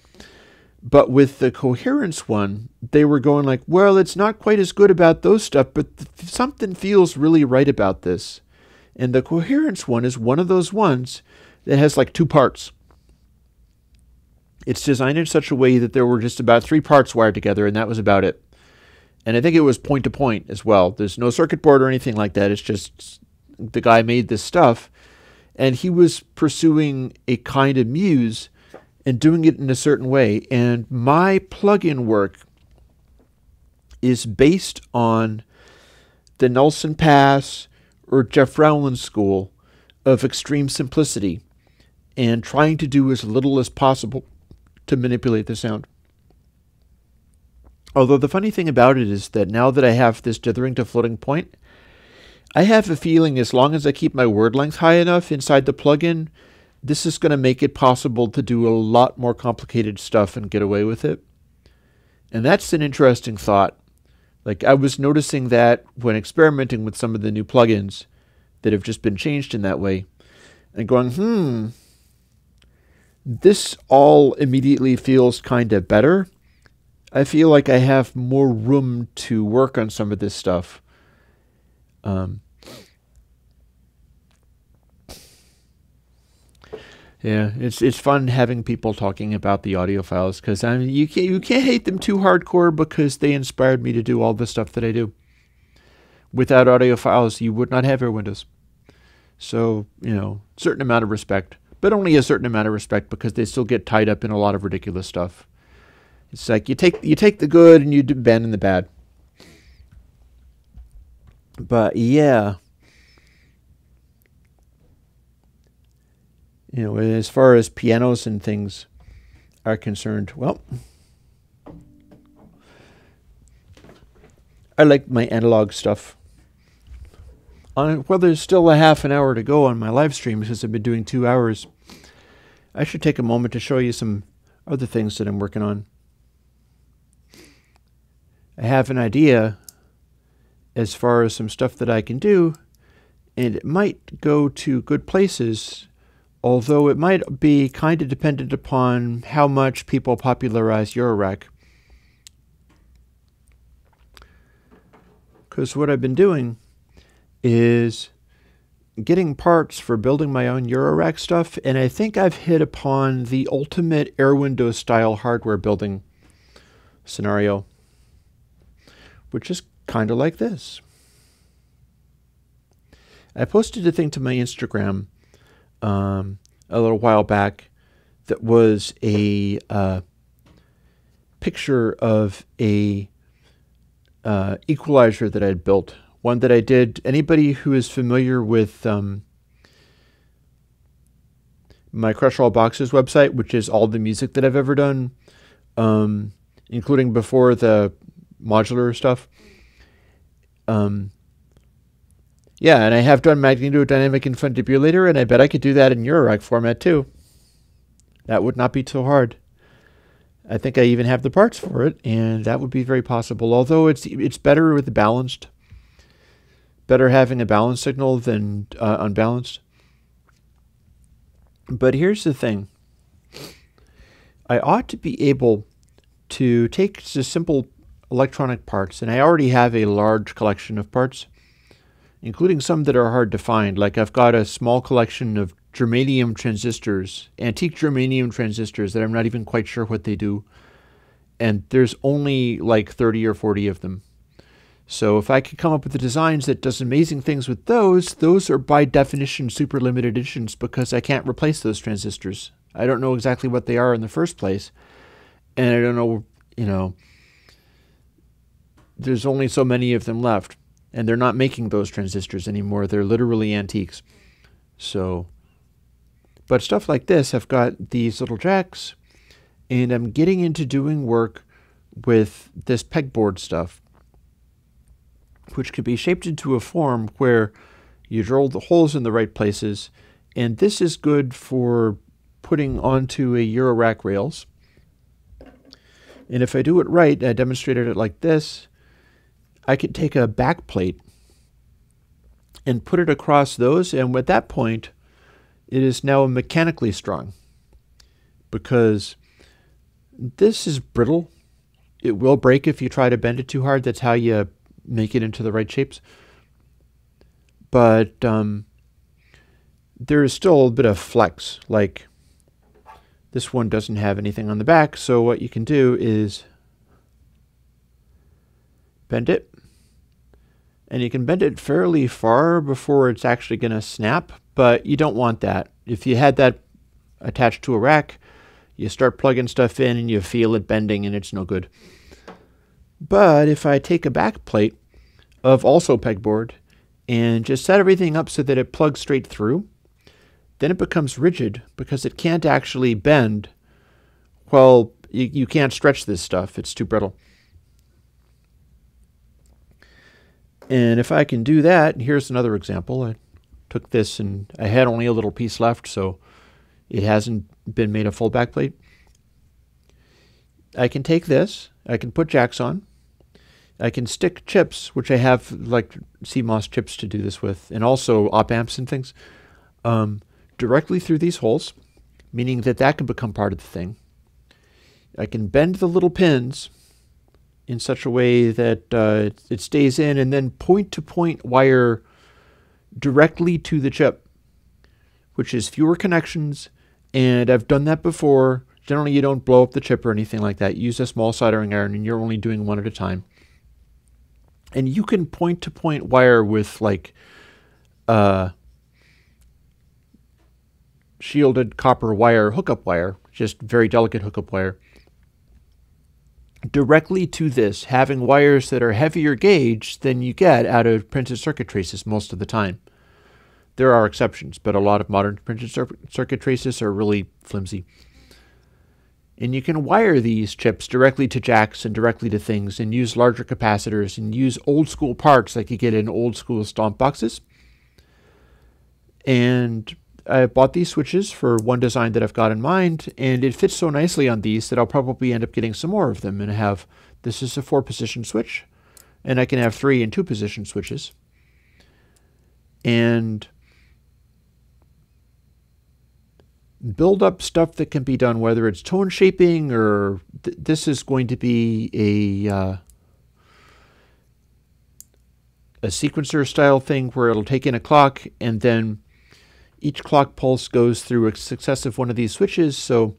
But with the Coherence one, they were going like, well, it's not quite as good about those stuff, but something feels really right about this. And the Coherence one is one of those ones that has like 2 parts. It's designed in such a way that there were just about 3 parts wired together, and that was about it. And I think it was point to point as well. There's no circuit board or anything like that. It's just the guy made this stuff, and he was pursuing a kind of muse and doing it in a certain way. And my plugin work is based on the Nelson Pass or Jeff Rowland school of extreme simplicity and trying to do as little as possible to manipulate the sound. Although the funny thing about it is that now that I have this dithering to floating point, I have a feeling as long as I keep my word length high enough inside the plugin, this is going to make it possible to do a lot more complicated stuff and get away with it. And that's an interesting thought. Like I was noticing that when experimenting with some of the new plugins that have just been changed in that way and going, this all immediately feels kind of better. I feel like I have more room to work on some of this stuff. Yeah, it's fun having people talking about the audio files because I mean you can't hate them too hardcore because they inspired me to do all the stuff that I do. Without audio files, you would not have Air Windows. So certain amount of respect, but only a certain amount of respect because they still get tied up in a lot of ridiculous stuff. It's like you take the good and you abandon the bad. But yeah. As far as pianos and things are concerned, well, I like my analog stuff. Well, there's still a half an hour to go on my live stream because I've been doing 2 hours. I should take a moment to show you some other things that I'm working on. I have an idea as far as some stuff that I can do, and it might go to good places, although it might be kind of dependent upon how much people popularize Eurorack. Because what I've been doing is getting parts for building my own Eurorack stuff, and I think I've hit upon the ultimate Air Windows style hardware building scenario, which is kind of like this. I posted a thing to my Instagram a little while back that was a picture of a equalizer that I'd built. One that I did. Anybody who is familiar with my Crush All Boxes website, which is all the music that I've ever done, including before the modular stuff. Yeah, and I have done magnetodynamic infundibulator, and I bet I could do that in Eurorack format too. That would not be too hard. I think I even have the parts for it, and that would be very possible. Although it's better with the balanced. Better having a balanced signal than unbalanced. But here's the thing. I ought to be able to take just simple electronic parts, and I already have a large collection of parts, including some that are hard to find. Like I've got a small collection of germanium transistors, antique germanium transistors that I'm not even quite sure what they do. And there's only like 30 or 40 of them. So if I could come up with the designs that does amazing things with those are by definition super limited editions because I can't replace those transistors. I don't know exactly what they are in the first place. And I don't know, there's only so many of them left. And they're not making those transistors anymore. They're literally antiques. So, but stuff like this, I've got these little jacks, and I'm getting into doing work with this pegboard stuff, which can be shaped into a form where you drill the holes in the right places, and this is good for putting onto a Eurorack rails. And if I do it right, I demonstrated it like this, I could take a back plate and put it across those, and at that point, it is now mechanically strong because this is brittle. It will break if you try to bend it too hard. That's how you make it into the right shapes. But there is still a bit of flex. Like this one doesn't have anything on the back, so what you can do is bend it. And you can bend it fairly far before it's actually going to snap, but you don't want that. If you had that attached to a rack, you start plugging stuff in and you feel it bending and it's no good. But if I take a back plate of also pegboard and just set everything up so that it plugs straight through, then it becomes rigid because it can't actually bend. Well, you can't stretch this stuff. It's too brittle. And if I can do that, here's another example. I took this and I had only a little piece left, so it hasn't been made a full backplate. I can take this, I can put jacks on, I can stick chips, which I have like CMOS chips to do this with, and also op amps and things, directly through these holes, meaning that that can become part of the thing. I can bend the little pins in such a way that it stays in, and then point-to-point wire directly to the chip, which is fewer connections, and I've done that before. Generally, you don't blow up the chip or anything like that. You use a small soldering iron, and you're only doing one at a time. And you can point-to-point wire with, like, shielded copper wire, hookup wire, just very delicate hookup wire, directly to this, having wires that are heavier gauge than you get out of printed circuit traces most of the time. There are exceptions, but a lot of modern printed circuit traces are really flimsy. And you can wire these chips directly to jacks and directly to things and use larger capacitors and use old school parts like you get in old school stomp boxes. And I bought these switches for one design that I've got in mind, and it fits so nicely on these that I'll probably end up getting some more of them and have, this is a 4-position switch, and I can have 3 and 2-position switches. And build up stuff that can be done, whether it's tone shaping or this is going to be a sequencer style thing where it'll take in a clock and then each clock pulse goes through a successive one of these switches. So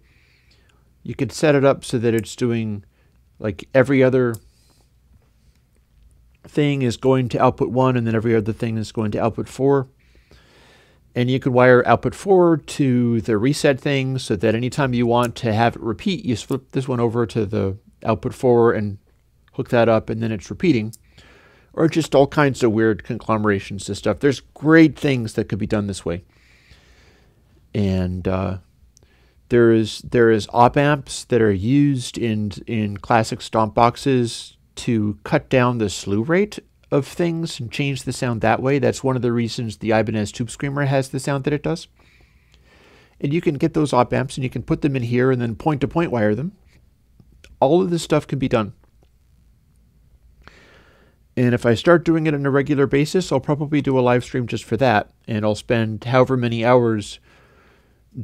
you could set it up so that it's doing like every other thing is going to output 1 and then every other thing is going to output 4. And you can wire output 4 to the reset thing so that anytime you want to have it repeat, you flip this one over to the output 4 and hook that up and then it's repeating. Or just all kinds of weird conglomerations of stuff. There's great things that could be done this way. And there is op amps that are used in classic stomp boxes to cut down the slew rate of things and change the sound that way. That's one of the reasons the Ibanez Tube Screamer has the sound that it does. And you can get those op amps and you can put them in here and then point-to-point wire them. All of this stuff can be done. And if I start doing it on a regular basis, I'll probably do a live stream just for that. And I'll spend however many hours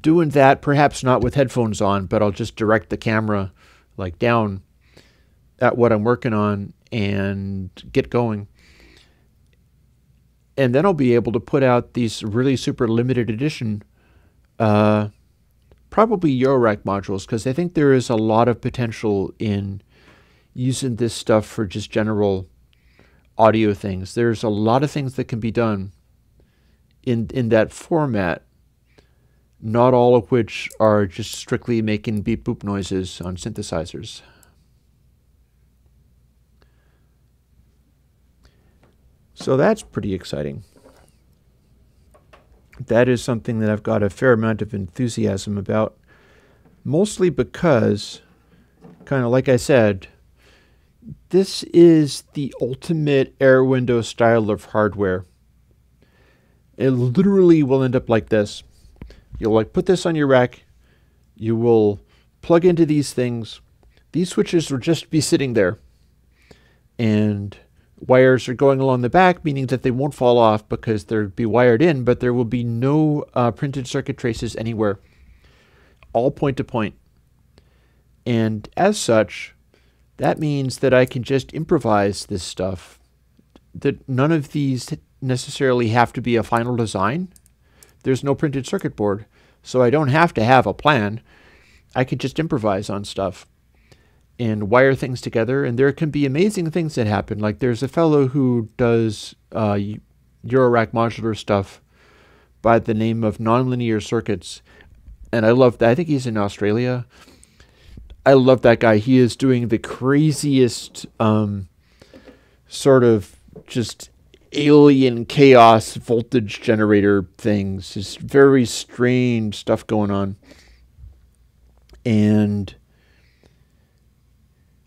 doing that, perhaps not with headphones on, but I'll just direct the camera like down at what I'm working on and get going. And then I'll be able to put out these really super limited edition, probably Eurorack modules, because I think there is a lot of potential in using this stuff for just general audio things. There's a lot of things that can be done in that format, not all of which are just strictly making beep boop noises on synthesizers. So that's pretty exciting. That is something that I've got a fair amount of enthusiasm about, mostly because, kind of like I said, this is the ultimate air window style of hardware. It literally will end up like this. You'll like put this on your rack, you will plug into these things, these switches will just be sitting there, and wires are going along the back, meaning that they won't fall off because they'll be wired in, but there will be no printed circuit traces anywhere. All point to point. And as such, that means that I can just improvise this stuff. That none of these necessarily have to be a final design. There's no printed circuit board, so I don't have to have a plan. I can just improvise on stuff and wire things together, and there can be amazing things that happen. Like there's a fellow who does Eurorack modular stuff by the name of Nonlinear Circuits, and I love that. I think he's in Australia. I love that guy. He is doing the craziest sort of just alien chaos voltage generator things. Just very strange stuff going on. And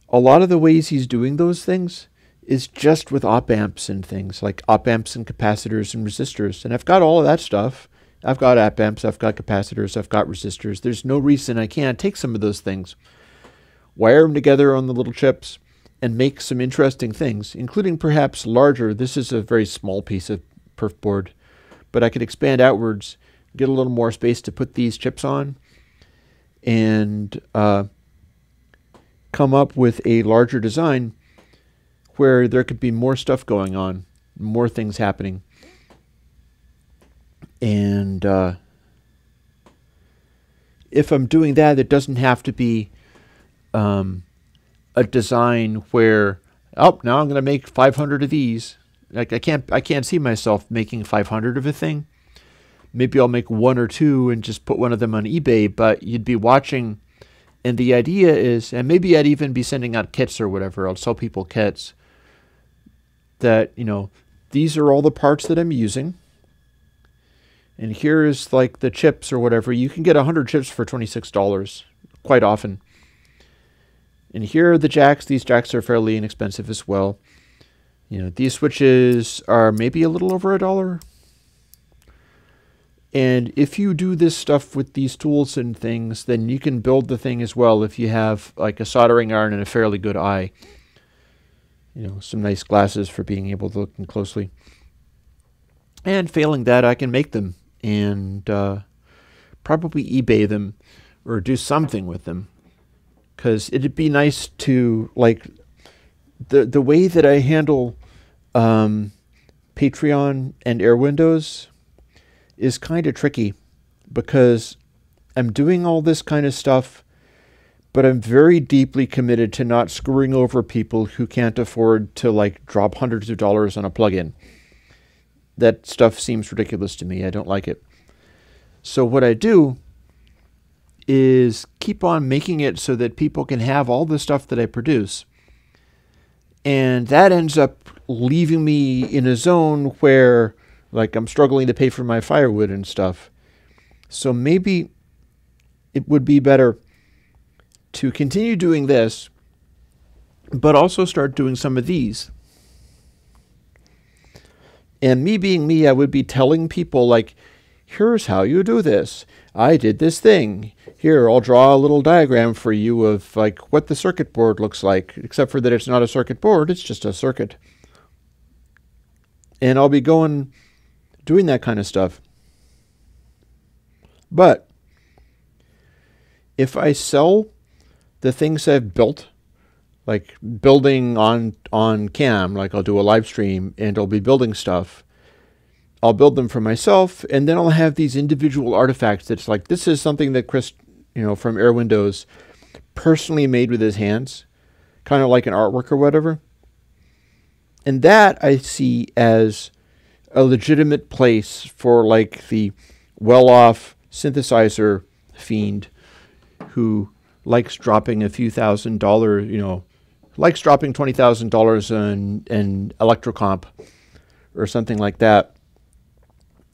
a lot of the ways he's doing those things is just with op amps and things, like op amps and capacitors and resistors. And I've got all of that stuff. I've got op amps, I've got capacitors, I've got resistors. There's no reason I can't take some of those things, wire them together on the little chips, and make some interesting things, including perhaps larger. This is a very small piece of perf board, but I could expand outwards, get a little more space to put these chips on, and come up with a larger design where there could be more stuff going on, more things happening. And if I'm doing that, it doesn't have to be a design where, oh, now I'm going to make 500 of these. Like I can't see myself making 500 of a thing. Maybe I'll make 1 or 2 and just put one of them on eBay, but you'd be watching. And the idea is, and maybe I'd even be sending out kits or whatever. I'll sell people kits that, you know, these are all the parts that I'm using. And here's like the chips or whatever. You can get 100 chips for $26 quite often. And here are the jacks. These jacks are fairly inexpensive as well. You know, these switches are maybe a little over $1. And if you do this stuff with these tools and things, then you can build the thing as well if you have like a soldering iron and a fairly good eye. You know, some nice glasses for being able to look in closely. And failing that, I can make them and probably eBay them or do something with them. Because it'd be nice to, like, the way that I handle Patreon and Air Windows is kind of tricky, because I'm doing all this kind of stuff, but I'm very deeply committed to not screwing over people who can't afford to, like, drop hundreds of dollars on a plugin. That stuff seems ridiculous to me. I don't like it. So what I do is keep on making it so that people can have all the stuff that I produce. And that ends up leaving me in a zone where, like, I'm struggling to pay for my firewood and stuff. So maybe it would be better to continue doing this, but also start doing some of these. And me being me, I would be telling people, like, here's how you do this. I did this thing. Here, I'll draw a little diagram for you of, like, what the circuit board looks like, except for that it's not a circuit board, it's just a circuit. And I'll be doing that kind of stuff. But if I sell the things I've built, like building on cam, like I'll do a live stream and I'll be building stuff, I'll build them for myself, and then I'll have these individual artifacts that's like, this is something that Chris, from Air Windows, personally made with his hands, kind of like an artwork or whatever. And that I see as a legitimate place for, like, the well-off synthesizer fiend who likes dropping a few $1,000s, likes dropping $20,000 on an Electrocomp or something like that,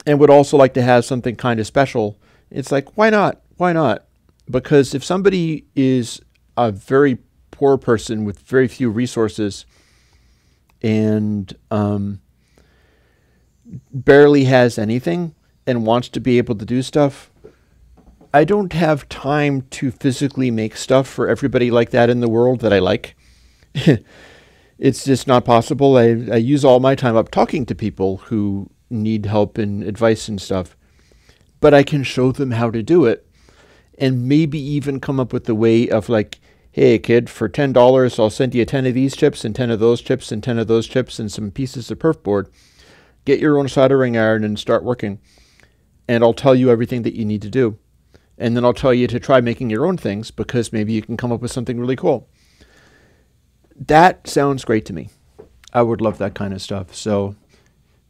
and would also like to have something kind of special. It's like, why not? Why not? Because if somebody is a very poor person with very few resources and barely has anything and wants to be able to do stuff, I don't have time to physically make stuff for everybody like that in the world that I like. It's just not possible. I use all my time up talking to people who need help and advice and stuff. But I can show them how to do it, and maybe even come up with the way of, like, hey kid, for $10 I'll send you 10 of these chips and 10 of those chips and 10 of those chips and some pieces of perf board. Get your own soldering iron and start working. And I'll tell you everything that you need to do. And then I'll tell you to try making your own things, because maybe you can come up with something really cool. That sounds great to me. I would love that kind of stuff. So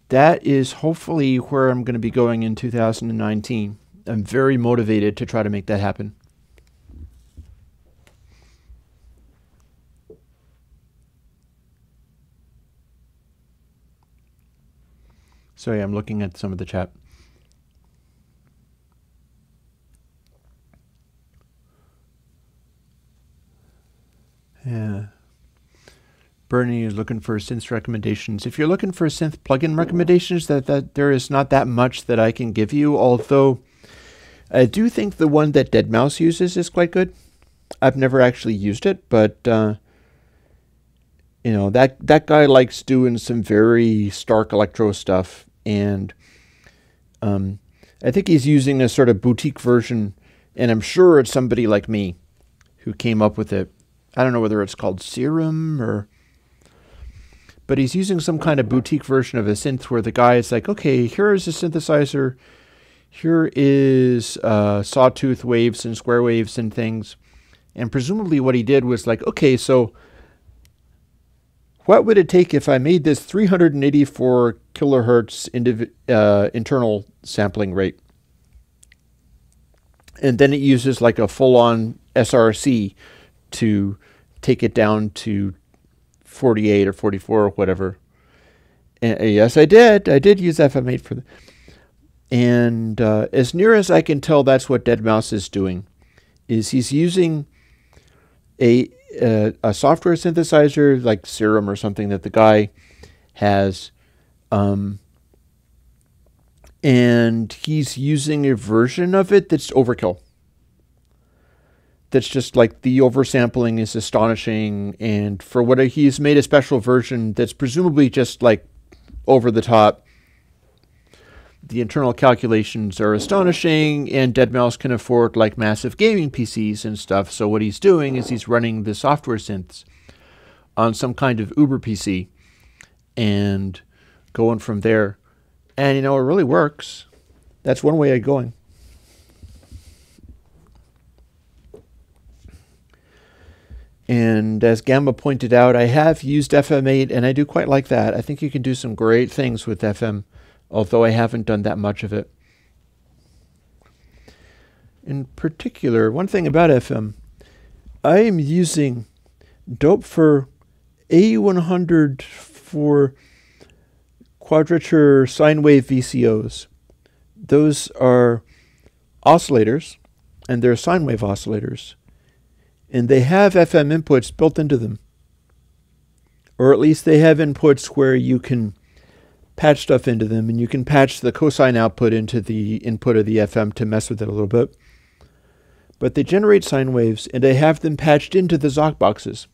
that is hopefully where I'm going to be going in 2019. I'm very motivated to try to make that happen. Sorry, I'm looking at some of the chat. Yeah. Bernie is looking for synth recommendations. If you're looking for synth plugin recommendations, that there is not that much that I can give you, although I do think the one that deadmau5 uses is quite good. I've never actually used it, but that guy likes doing some very stark electro stuff, and I think he's using a sort of boutique version, and I'm sure it's somebody like me who came up with it. I don't know whether it's called Serum but he's using some kind of boutique version of a synth where the guy is like, okay, here is a synthesizer. Here is sawtooth waves and square waves and things. And presumably what he did was like, okay, so what would it take if I made this 384 kilohertz internal sampling rate? And then it uses like a full-on SRC to take it down to 48 or 44 or whatever. And yes, I did use FM8 for that. And as near as I can tell, that's what deadmau5 is doing. Is he's using a software synthesizer like Serum or something that the guy has and he's using a version of it that's overkill. That's just like the oversampling is astonishing, and for what he's made a special version that's presumably just like over the top. The internal calculations are astonishing, and deadmau5 can afford like massive gaming PCs and stuff. So what he's doing is he's running the software synths on some kind of Uber PC and going from there. And it really works. That's one way of going. And as Gamma pointed out, I have used FM8, and I do quite like that. I think you can do some great things with FM, although I haven't done that much of it. In particular, one thing about FM, I am using Doepfer A100 for quadrature sine wave VCOs. Those are oscillators, and they're sine wave oscillators. And they have FM inputs built into them. Or at least they have inputs where you can patch stuff into them, and you can patch the cosine output into the input of the FM to mess with it a little bit. But they generate sine waves, and I have them patched into the Zoc boxes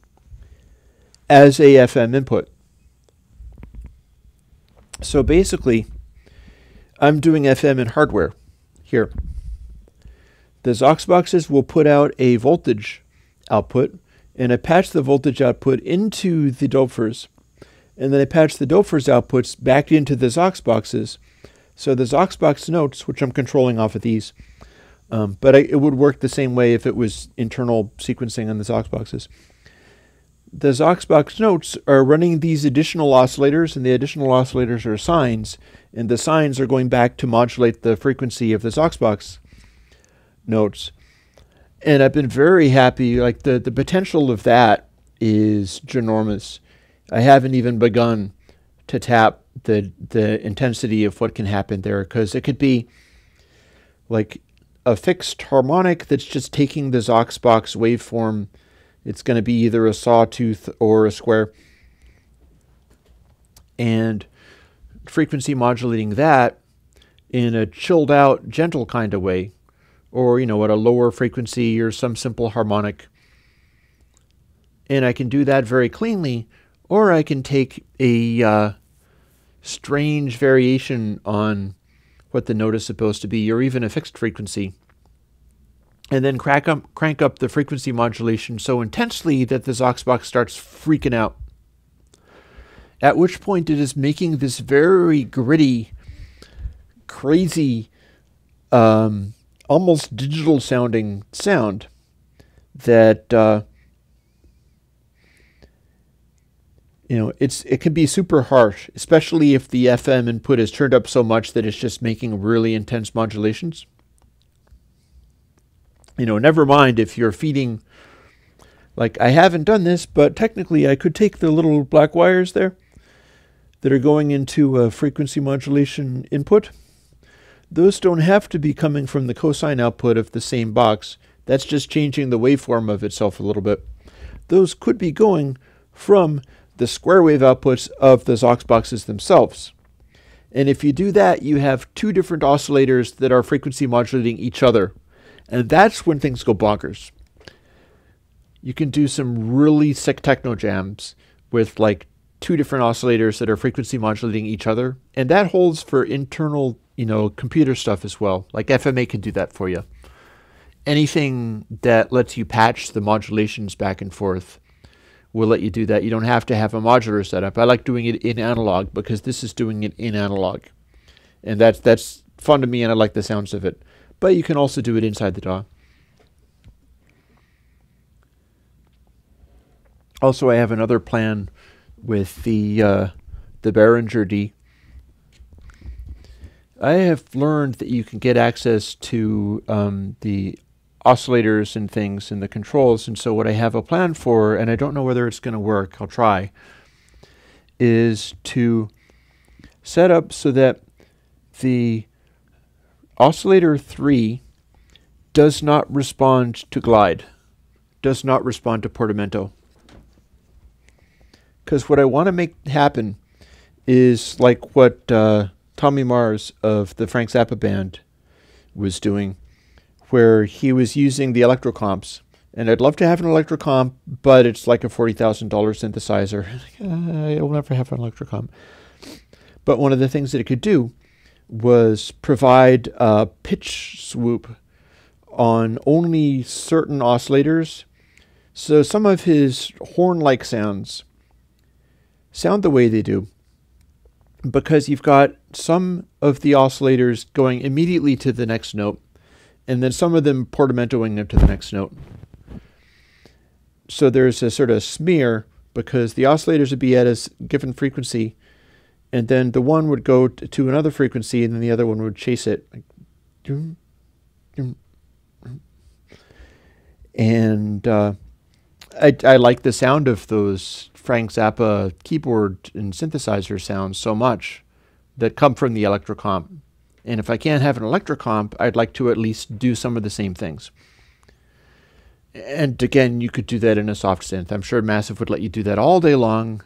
as a FM input. So basically, I'm doing FM in hardware here. The Zoc boxes will put out a voltage output, and I patch the voltage output into the Doepfers, and then I patch the Doepfers outputs back into the Zoc boxes. So the Zoc box notes, which I'm controlling off of these, but it would work the same way if it was internal sequencing on the Zoc boxes. The Zoc box notes are running these additional oscillators, and the additional oscillators are sines, and the sines are going back to modulate the frequency of the Zoc box notes. And I've been very happy. Like the potential of that is ginormous. I haven't even begun to tap the intensity of what can happen there, because it could be like a fixed harmonic that's just taking the Zoc box waveform. It's going to be either a sawtooth or a square, and frequency modulating that in a chilled out, gentle kind of way, or at a lower frequency or some simple harmonic. And I can do that very cleanly, or I can take a strange variation on what the note is supposed to be, or even a fixed frequency, and then crank up the frequency modulation so intensely that the Zoc box starts freaking out. At which point it is making this very gritty, crazy, almost digital sounding sound that it can be super harsh, especially if the FM input is turned up so much that it's just making really intense modulations. Never mind if you're feeding, like I haven't done this, but technically I could take the little black wires there that are going into a frequency modulation input. Those don't have to be coming from the cosine output of the same box. That's just changing the waveform of itself a little bit. Those could be going from the square wave outputs of the Zoc boxes themselves. And if you do that, you have two different oscillators that are frequency modulating each other. And that's when things go bonkers. You can do some really sick techno jams with like two different oscillators that are frequency modulating each other. And that holds for internal, computer stuff as well. Like FM8 can do that for you. Anything that lets you patch the modulations back and forth will let you do that. You don't have to have a modular setup. I like doing it in analog because this is doing it in analog. And that's fun to me, and I like the sounds of it. But you can also do it inside the DAW. Also, I have another plan with the Behringer D. I have learned that you can get access to the oscillators and things and the controls, and so what I have a plan for, and I don't know whether it's going to work, I'll try, is to set up so that the oscillator 3 does not respond to glide, does not respond to portamento. Because what I want to make happen is like what Tommy Mars of the Frank Zappa band was doing, where he was using the electrocomps. And I'd love to have an electrocomp, but it's like a $40,000 synthesizer. I'll never have an electrocomp. But one of the things that it could do was provide a pitch swoop on only certain oscillators. So some of his horn-like sounds sound the way they do because you've got some of the oscillators going immediately to the next note, and then some of them portamentoing them to the next note. So there's a sort of smear because the oscillators would be at a given frequency, and then the one would go to another frequency, and then the other one would chase it. And I like the sound of those Frank Zappa keyboard and synthesizer sounds so much that come from the electrocomp. And if I can't have an electrocomp, I'd like to at least do some of the same things. And again, you could do that in a soft synth. I'm sure Massive would let you do that all day long.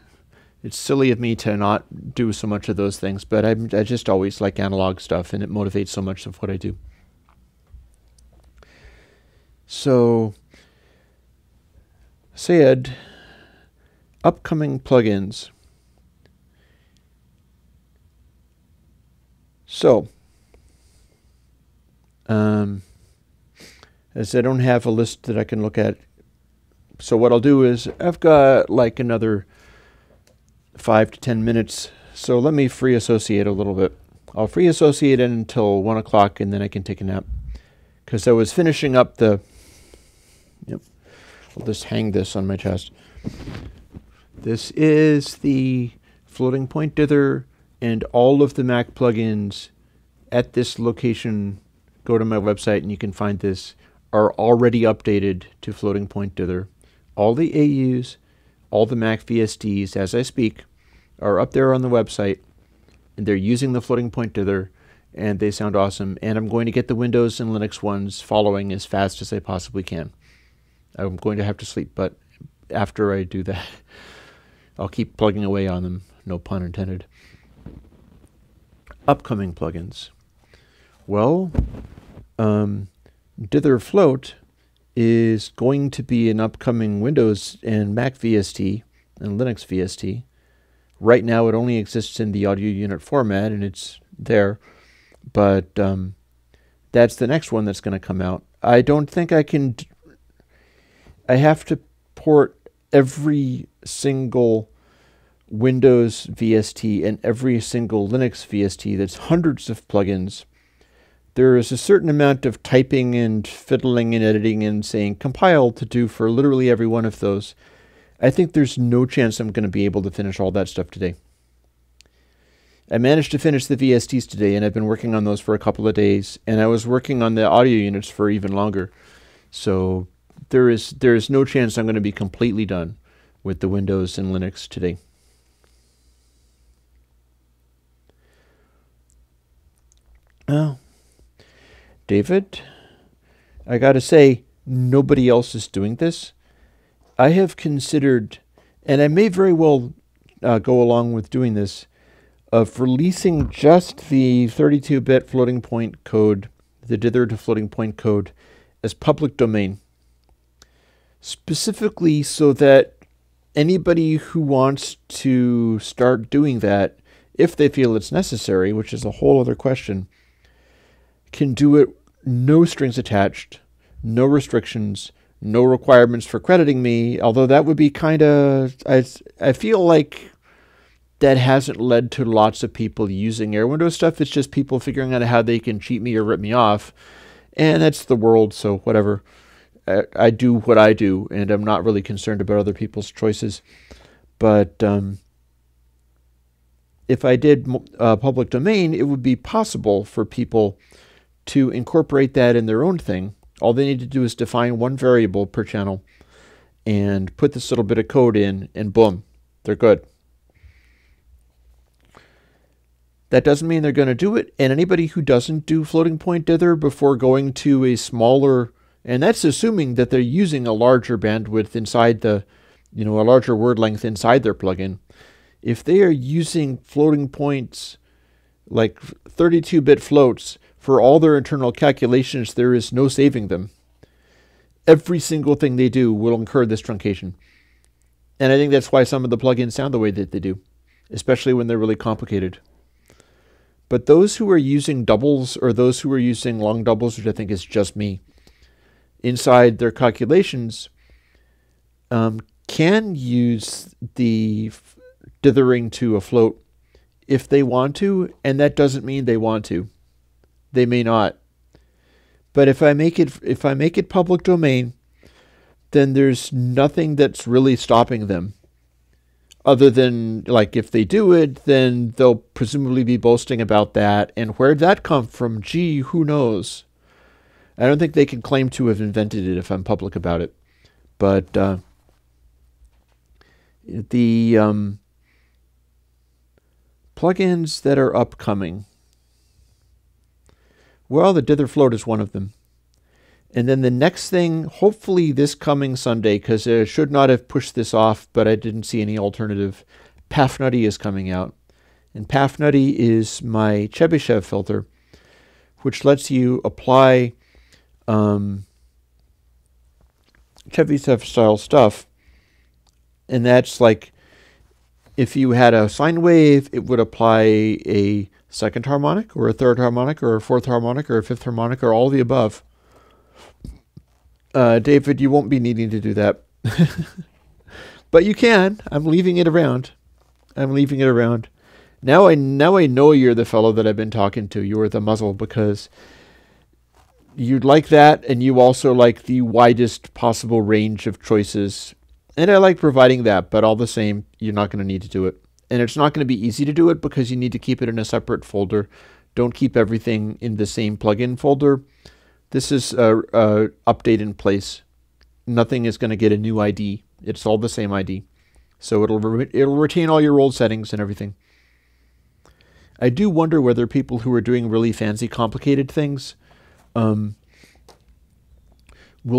It's silly of me to not do so much of those things, but I just always like analog stuff, and it motivates so much of what I do. So, Sayed, upcoming plugins. So, as I don't have a list that I can look at, so what I'll do is I've got like another 5 to 10 minutes, so let me free associate a little bit. I'll free associate it until 1 o'clock, and then I can take a nap. Because I was finishing up the... Yep. I'll just hang this on my chest. This is the floating point dither, and all of the Mac plugins at this location, go to my website and you can find this, are already updated to floating point dither. All the AUs, all the Mac VSTs, as I speak, are up there on the website, and they're using the floating point dither, and they sound awesome. And I'm going to get the Windows and Linux ones following as fast as I possibly can. I'm going to have to sleep, but after I do that, I'll keep plugging away on them, no pun intended. Upcoming plugins. Well, Dither Float is going to be an upcoming Windows and Mac VST and Linux VST. Right now it only exists in the audio unit format, and it's there, but that's the next one that's going to come out. I don't think I can... I have to port every single Windows VST and every single Linux VST. That's hundreds of plugins. There is a certain amount of typing and fiddling and editing and saying compile to do for literally every one of those. I think there's no chance I'm going to be able to finish all that stuff today. I managed to finish the VSTs today, and I've been working on those for a couple of days, and I was working on the audio units for even longer. So there is no chance I'm going to be completely done with the Windows and Linux today. Oh, David, I got to say, nobody else is doing this. I have considered, and I may very well go along with doing this, of releasing just the 32-bit floating point code, the dither to floating point code, as public domain. Specifically so that anybody who wants to start doing that, if they feel it's necessary, which is a whole other question, can do it, no strings attached, no restrictions, no requirements for crediting me, although that would be kind of... I feel like that hasn't led to lots of people using AirWindows stuff. It's just people figuring out how they can cheat me or rip me off, and that's the world, so whatever. I do what I do, and I'm not really concerned about other people's choices. But if I did public domain, it would be possible for people to incorporate that in their own thing. All they need to do is define one variable per channel and put this little bit of code in, and boom, they're good. That doesn't mean they're going to do it, and anybody who doesn't do floating point dither before going to a smaller... And that's assuming that they're using a larger bandwidth inside the, a larger word length inside their plugin. If they are using floating points like 32-bit floats, for all their internal calculations, there is no saving them. Every single thing they do will incur this truncation. And I think that's why some of the plugins sound the way that they do, especially when they're really complicated. But those who are using doubles, or those who are using long doubles, which I think is just me, inside their calculations, can use the dithering to a float if they want to, and that doesn't mean they want to. They may not. But if I make it public domain, then there's nothing that's really stopping them. Other than, like, if they do it, then they'll presumably be boasting about that. And where'd that come from? Gee, who knows? I don't think they can claim to have invented it if I'm public about it. But the plugins that are upcoming, well, the dither float is one of them. And then the next thing, hopefully this coming Sunday, because I should not have pushed this off, but I didn't see any alternative, Pafnutty is coming out. And Pafnutty is my Chebyshev filter, which lets you apply Chebyshev style stuff. And that's like, if you had a sine wave, it would apply a second harmonic, or a third harmonic, or a fourth harmonic, or a fifth harmonic, or all the above. David, you won't be needing to do that. But you can. I'm leaving it around. I'm leaving it around. Now I know you're the fellow that I've been talking to. You are the muzzle, because you'd like that, and you also like the widest possible range of choices. And I like providing that, but all the same, you're not going to need to do it. And it's not going to be easy to do it, because you need to keep it in a separate folder. Don't keep everything in the same plugin folder. This is a update in place. Nothing is going to get a new ID. It's all the same ID. So it'll retain all your old settings and everything. I do wonder whether people who are doing really fancy, complicated things will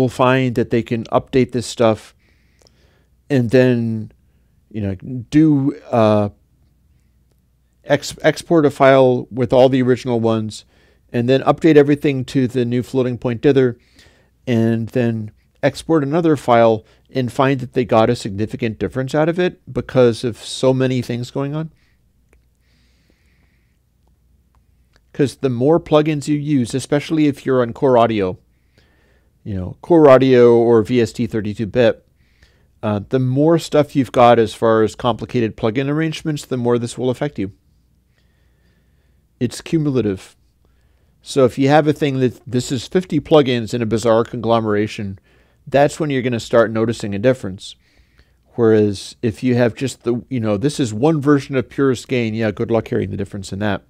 find that they can update this stuff and then, do export a file with all the original ones, and then update everything to the new floating point dither, and then export another file and find that they got a significant difference out of it because of so many things going on. Because the more plugins you use, especially if you're on Core Audio, Core Audio or VST 32-bit, the more stuff you've got as far as complicated plugin arrangements, the more this will affect you. It's cumulative. So if you have a thing that this is 50 plugins in a bizarre conglomeration, that's when you're going to start noticing a difference. Whereas if you have just this is one version of Purest Gain, yeah, good luck hearing the difference in that.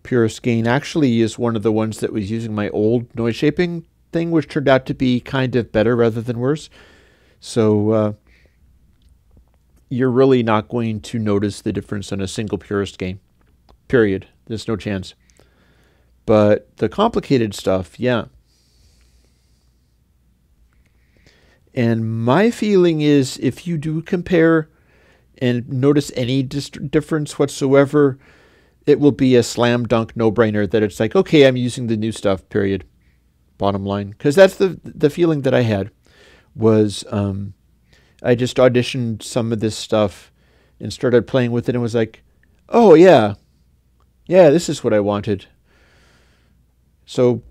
Purest Gain actually is one of the ones that was using my old noise shaping thing, which turned out to be kind of better rather than worse. So you're really not going to notice the difference on a single Purest Gain. Period. There's no chance. But the complicated stuff, yeah. And my feeling is if you do compare and notice any difference whatsoever, it will be a slam dunk no-brainer that it's like, okay, I'm using the new stuff, period. Bottom line. Because that's the feeling that I had was I just auditioned some of this stuff and started playing with it and was like, oh, yeah, this is what I wanted. So,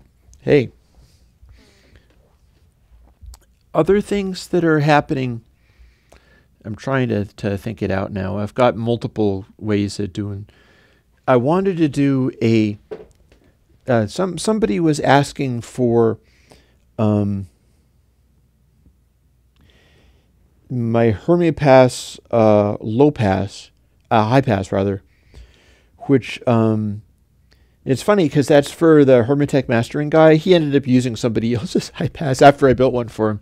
hey. Other things that are happening, I'm trying to think it out now. I've got multiple ways of doing. I wanted to do a, somebody was asking for my Hermia-Pass low pass, high pass rather, which it's funny because that's for the Hermitech mastering guy. He ended up using somebody else's high pass after I built one for him,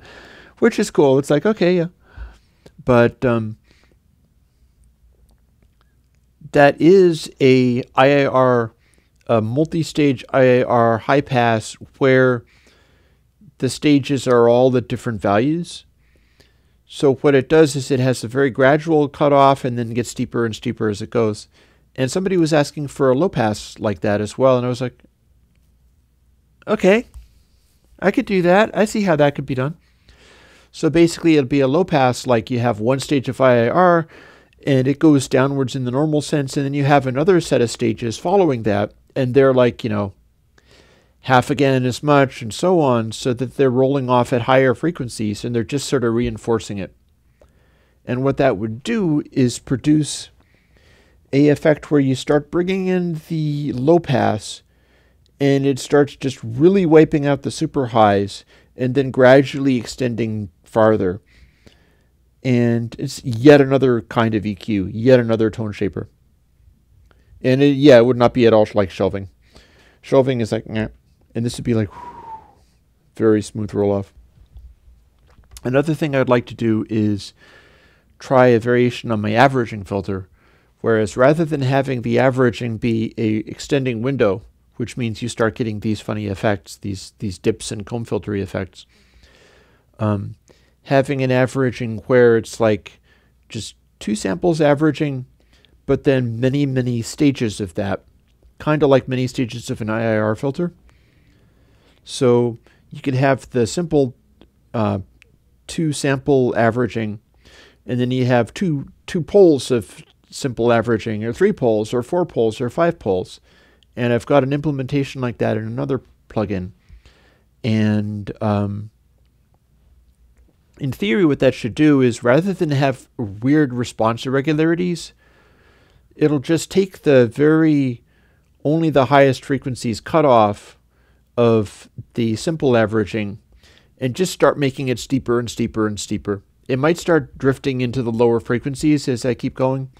which is cool. It's like, okay, yeah. But that is a IIR, a multi-stage IIR high pass where the stages are all the different values. So what it does is it has a very gradual cutoff and then gets steeper and steeper as it goes. And somebody was asking for a low pass like that as well. And I was like, okay, I could do that. I see how that could be done. So basically it'll be a low pass, like you have one stage of IIR and it goes downwards in the normal sense. And then you have another set of stages following that. And they're like, half again as much and so on, so that they're rolling off at higher frequencies and they're just sort of reinforcing it. And what that would do is produce a effect where you start bringing in the low pass and it starts just really wiping out the super highs and then gradually extending farther. And it's yet another kind of EQ, yet another tone shaper. And it would not be at all like shelving. Shelving is like, nah. And this would be like, very smooth roll off. Another thing I'd like to do is try a variation on my averaging filter, whereas rather than having the averaging be a extending window, which means you start getting these funny effects, these dips and comb filtery effects, having an averaging where it's like just 2 samples averaging, but then many, many stages of that, kind of like many stages of an IIR filter. So you could have the simple 2 sample averaging, and then you have two poles of simple averaging, or 3 poles, or 4 poles, or 5 poles. And I've got an implementation like that in another plugin. And in theory, what that should do is rather than have weird response irregularities, it'll just take only the highest frequencies cut off of the simple averaging and just start making it steeper and steeper and steeper. It might start drifting into the lower frequencies as I keep going,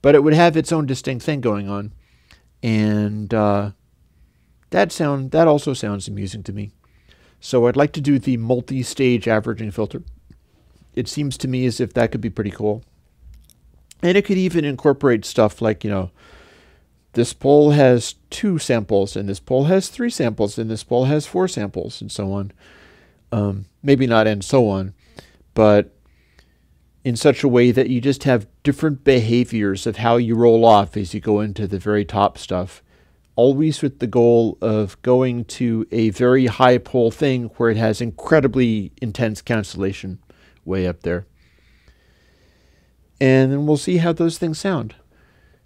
but it would have its own distinct thing going on. And that also sounds amusing to me. So I'd like to do the multi-stage averaging filter. It seems to me as if that could be pretty cool. And it could even incorporate stuff like, this pole has 2 samples, and this pole has 3 samples, and this pole has 4 samples, and so on. Maybe not and so on, but in such a way that you just have different behaviors of how you roll off as you go into the very top stuff, always with the goal of going to a very high pole thing where it has incredibly intense cancellation way up there. And then we'll see how those things sound.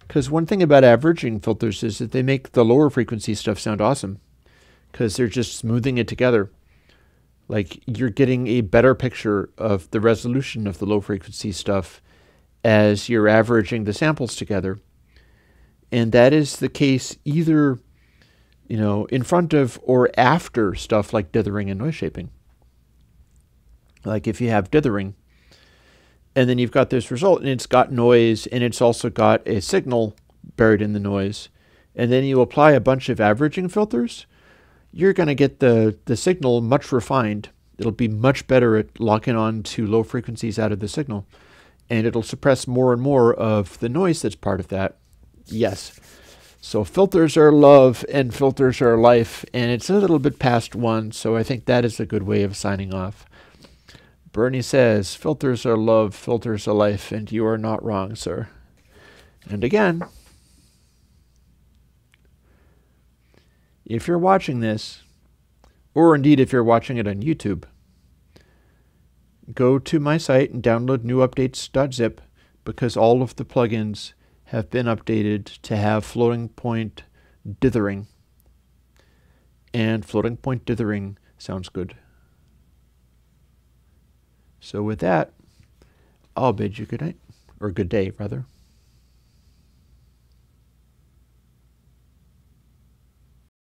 Because one thing about averaging filters is that they make the lower frequency stuff sound awesome, because they're just smoothing it together. Like, you're getting a better picture of the resolution of the low frequency stuff as you're averaging the samples together. And that is the case either, in front of or after stuff like dithering and noise shaping. Like if you have dithering, and then you've got this result, and it's got noise, and it's also got a signal buried in the noise, and then you apply a bunch of averaging filters, you're going to get the signal much refined. It'll be much better at locking on to low frequencies out of the signal, and it'll suppress more and more of the noise that's part of that. Yes. So filters are love and filters are life, and it's a little bit past 1, so I think that is a good way of signing off. Bernie says, filters are love, filters are life, and you are not wrong, sir. And again, if you're watching this, or indeed if you're watching it on YouTube, go to my site and download newupdates.zip, because all of the plugins have been updated to have floating point dithering. And floating point dithering sounds good. So with that, I'll bid you good night, or good day, rather.